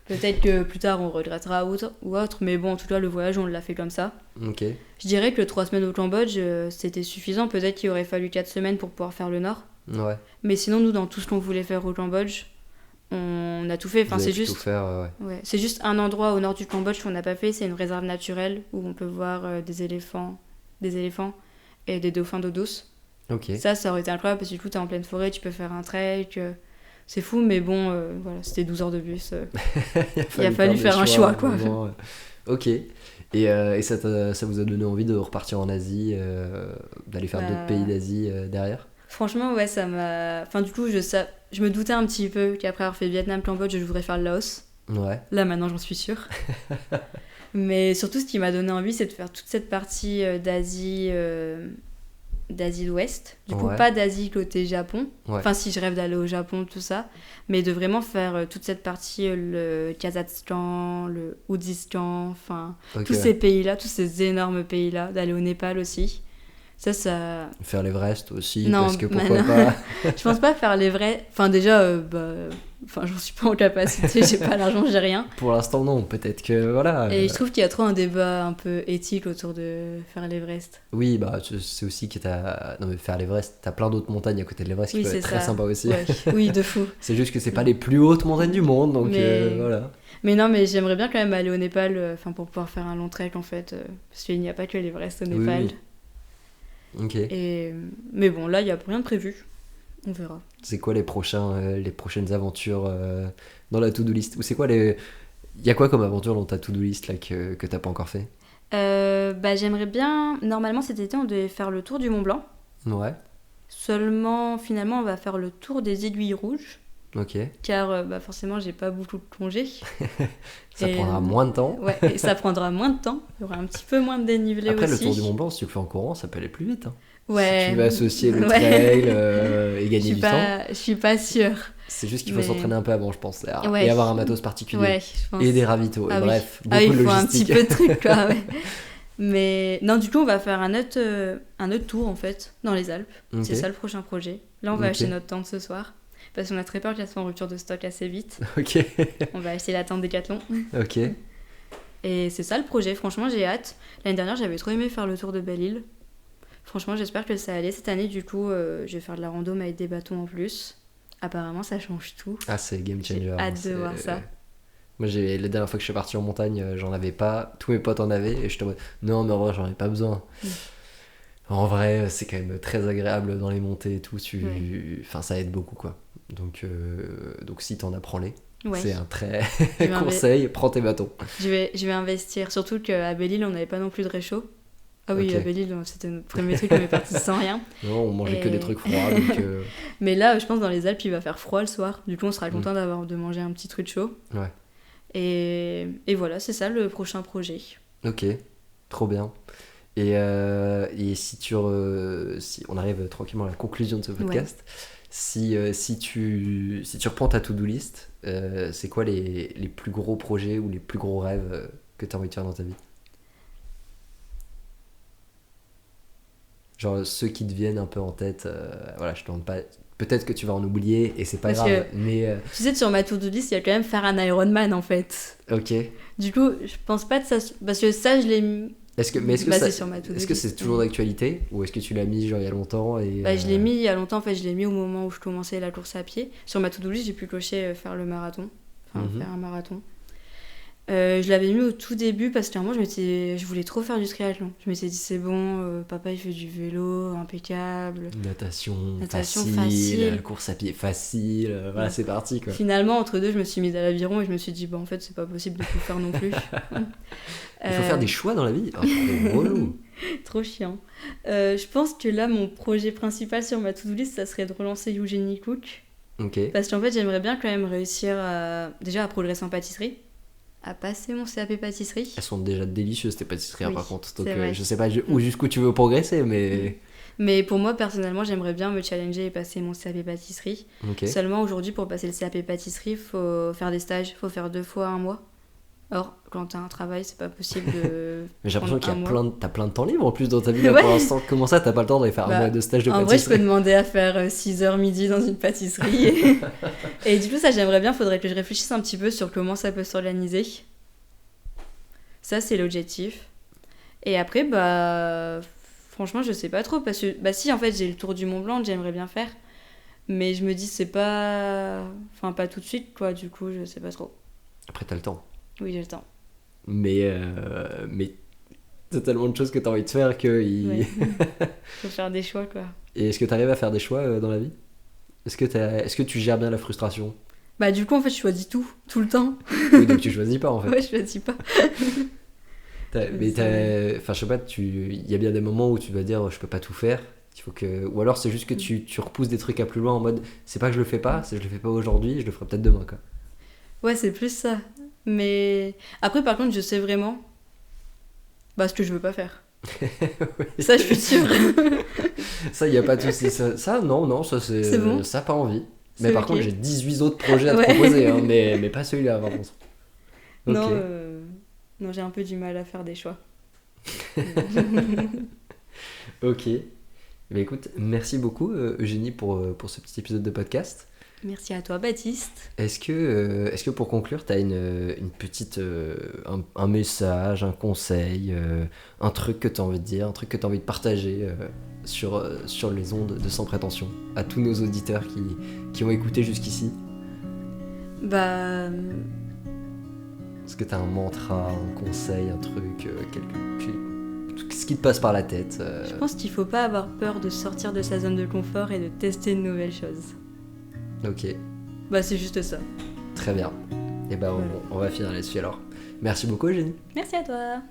Peut-être que plus tard, on regrettera ou autre, mais bon, en tout cas, le voyage, on l'a fait comme ça. Ok. Je dirais que 3 semaines au Cambodge, c'était suffisant. Peut-être qu'il aurait fallu 4 semaines pour pouvoir faire le nord. Ouais. Mais sinon, nous, dans tout ce qu'on voulait faire au Cambodge, on a tout fait. C'est juste... tout faire, ouais. C'est juste un endroit au nord du Cambodge qu'on n'a pas fait. C'est une réserve naturelle où on peut voir des éléphants et des dauphins d'eau douce. Ok. Ça aurait été incroyable parce que du coup, t'es en pleine forêt, tu peux faire un trek. C'est fou, mais bon, c'était 12 heures de bus. Il a fallu faire un choix, quoi. Ok. Et ça vous a donné envie de repartir en Asie, d'aller faire d'autres pays d'Asie derrière ? Franchement, ouais, ça m'a... du coup, je me doutais un petit peu qu'après avoir fait Vietnam, Cambodge, je voudrais faire le Laos. Ouais. Là, maintenant, j'en suis sûre. Mais surtout, ce qui m'a donné envie, c'est de faire toute cette partie d'Asie de l'Ouest. Du coup, pas d'Asie côté Japon. Ouais. Si je rêve d'aller au Japon, tout ça. Mais de vraiment faire toute cette partie, le Kazakhstan, le Ouzbékistan, tous ces pays-là, tous ces énormes pays-là. D'aller au Népal aussi. Ça... Faire l'Everest aussi, non, parce que pourquoi pas. Je pense pas faire l'Everest. Déjà, Enfin, j'en suis pas en capacité, j'ai pas l'argent, j'ai rien. Pour l'instant, non. Peut-être que, voilà. Et je trouve qu'il y a trop un débat un peu éthique autour de faire l'Everest. Oui, bah, c'est aussi que t'as... Non, mais faire l'Everest, t'as plein d'autres montagnes à côté de l'Everest qui Oui, peuvent c'est être très ça. sympas aussi. Ouais. Oui, de fou. C'est juste que c'est pas les plus hautes montagnes du monde, donc Mais- voilà. Mais non, mais j'aimerais bien quand même aller au Népal, enfin pour pouvoir faire un long trek en fait, parce qu'il n'y a pas que l'Everest au Oui, Népal. oui. Ok. Mais bon, là, il n'y a rien de prévu. On verra. C'est quoi les prochaines aventures dans la to-do list? Ou c'est quoi les... Il y a quoi comme aventure dans ta to-do list là que t'as pas encore fait? Bah, j'aimerais bien. Normalement, cet été, on devait faire le tour du Mont Blanc. Ouais, Seulement, finalement, on va faire le tour des Aiguilles Rouges. ok. Car bah, forcément, j'ai pas beaucoup de congés. Ça Et, prendra moins de temps. Ouais, et ça prendra moins de temps. Il y aura un petit peu moins de dénivelé Après, aussi. le tour du Mont Blanc, si tu le fais en courant, ça peut aller plus vite. Hein. Ouais. Si tu veux associer le Ouais. trail et Je gagner suis du temps, pas, je suis pas sûre. c'est juste qu'il faut Mais- s'entraîner un peu avant, je pense. Ouais. Et avoir un matos particulier. Ouais, je pense. Et des ravitaux. Et Ah oui. bref, Ah, beaucoup il de faut un petit logistique. peu de trucs, quoi, ouais. Mais non, du coup, on va faire un autre tour, en fait, dans les Alpes. Ok. C'est ça le prochain projet. Là, on va Ok. acheter notre tente ce soir. Parce qu'on a très peur qu'elle soit en rupture de stock assez vite. Ok. On va acheter la tente Décathlon. Ok. Et c'est ça le projet. Franchement, j'ai hâte. L'année dernière, j'avais trop aimé faire le tour de Belle-Île. Franchement, j'espère que ça allait. Cette année, du coup, je vais faire de la rando, mais avec des bâtons en plus. Apparemment, ça change tout. Ah, c'est game changer. J'ai hâte de C'est- voir ça. Moi, la dernière fois que je suis parti en montagne, j'en avais pas. Tous mes potes en avaient. Et je te dis, non, mais en vrai, j'en ai pas besoin. Mm. En vrai, c'est quand même très agréable dans les montées et tout. Ouais. Enfin, ça aide beaucoup, quoi. Donc si t'en as, prends-les. Ouais. C'est un très Je vais conseil. Prends tes bâtons. Je vais investir. Surtout qu'à Belle-Île, on n'avait pas non plus de réchaud. Ah oui, Ok. à Belle-Île, c'était notre premier truc, on est parti sans rien. Non, on mangeait que Et- des trucs froids. Donc, Mais là, je pense dans les Alpes, il va faire froid le soir. Du coup, on sera Mm. content de manger un petit truc chaud. ouais. Et voilà, c'est ça le prochain projet. Ok. Trop bien. Et si on arrive tranquillement à la conclusion de ce podcast, si tu reprends ta to-do list, c'est quoi les plus gros projets ou les plus gros rêves que tu as envie de faire dans ta vie? Genre ceux qui te viennent un peu en tête, voilà, je te demande pas. Peut-être que tu vas en oublier et c'est pas Parce grave, mais Tu sais, sur ma to-do list, il y a quand même faire un Ironman en fait. ok. Du coup, je pense pas que ça. Parce que ça, je l'ai mis. Est-ce que Basé ça, sur ma to-do est-ce que list. c'est toujours d'actualité ou est-ce que tu l'as mis genre il y a longtemps et Bah, je l'ai mis il y a longtemps, en fait, je l'ai mis au moment où je commençais la course à pied. Sur ma to-do list, j'ai pu cocher faire le marathon. Enfin, Mhm. faire un marathon. Je l'avais mis au tout début parce qu'à un moment, je voulais trop faire du triathlon. Je m'étais dit, c'est bon, papa il fait du vélo, impeccable. natation, Natation facile, facile. course à pied facile, voilà, Ouais. c'est parti quoi. Finalement, entre deux, je me suis mise à l'aviron et je me suis dit, bah en fait, c'est pas possible de tout faire non plus. Il faut faire des choix dans la vie. Oh, c'est relou. Trop chiant. Je pense que là, mon projet principal sur ma to-do list, ça serait de relancer Eugenie Cook. Ok. Parce qu'en fait, j'aimerais bien quand même réussir déjà à progresser en pâtisserie, à passer mon CAP pâtisserie. Elles sont déjà délicieuses tes pâtisseries Oui, par contre. Donc c'est vrai. je sais pas où jusqu'où tu veux progresser, mais Mais pour moi, personnellement, j'aimerais bien me challenger et passer mon CAP pâtisserie. ok. Seulement, aujourd'hui, pour passer le CAP pâtisserie, il faut faire des stages, il faut faire 2 fois un mois. Or, quand t'as un travail, c'est pas possible de. Mais j'ai l'impression prendre qu'il y un a t'as plein de temps libre en plus dans ta vie là, Ouais. pour l'instant. Comment ça, t'as pas le temps d'aller faire Bah, un mois de stage de En vrai, je peux pâtisserie? demander à faire 6h midi dans une pâtisserie. Et du coup, ça, j'aimerais bien. Faudrait que je réfléchisse un petit peu sur comment ça peut s'organiser. Ça, c'est l'objectif. Et après, bah. Franchement, je sais pas trop. Parce que, bah, si, en fait, j'ai le tour du Mont Blanc que j'aimerais bien faire. Mais je me dis, c'est pas. Enfin, pas tout de suite, quoi. Du coup, je sais pas trop. Après, t'as le temps. Oui, j'ai le temps. Mais t'as tellement de choses que t'as envie de faire que. Ouais. Faut faire des choix, quoi. Et est-ce que t'arrives à faire des choix dans la vie? Est-ce que tu gères bien la frustration? Bah, du coup, en fait, je choisis tout le temps. Oui, donc tu choisis pas en fait. Ouais, je choisis pas. Mais enfin, je sais pas, il y a bien des moments où tu dois dire je peux pas tout faire. Il faut que... Ou alors c'est juste que tu repousses des trucs à plus loin en mode c'est pas que je le fais pas, c'est que je le fais pas aujourd'hui, je le ferai peut-être demain quoi. Ouais, c'est plus ça. Mais après, par contre, je sais vraiment bah, ce que je veux pas faire. Oui. Ça, je suis sûre. Ça, y a pas de souci. Ça, non, ça c'est. C'est bon. Ça, pas envie. Mais C'est par ok. contre, j'ai 18 autres projets à te Ouais. proposer, hein, mais pas celui-là par contre. Ok. Non, j'ai un peu du mal à faire des choix. Ok. Mais écoute, merci beaucoup Eugénie pour ce petit épisode de podcast. Merci à toi, Baptiste. Est-ce que pour conclure, tu as une petite, un message, un conseil, un truc que tu as envie de dire, un truc que tu as envie de partager sur les ondes de Sans Prétention à tous nos auditeurs qui ont écouté jusqu'ici? Bah, Est-ce que tu as un mantra, un conseil, un truc, ce qui te passe par la tête je pense qu'il faut pas avoir peur de sortir de sa zone de confort et de tester de nouvelles choses. Ok, Bah, c'est juste ça. très bien. Et ben Voilà. on va finir là-dessus alors. Merci beaucoup, Eugénie. Merci à toi.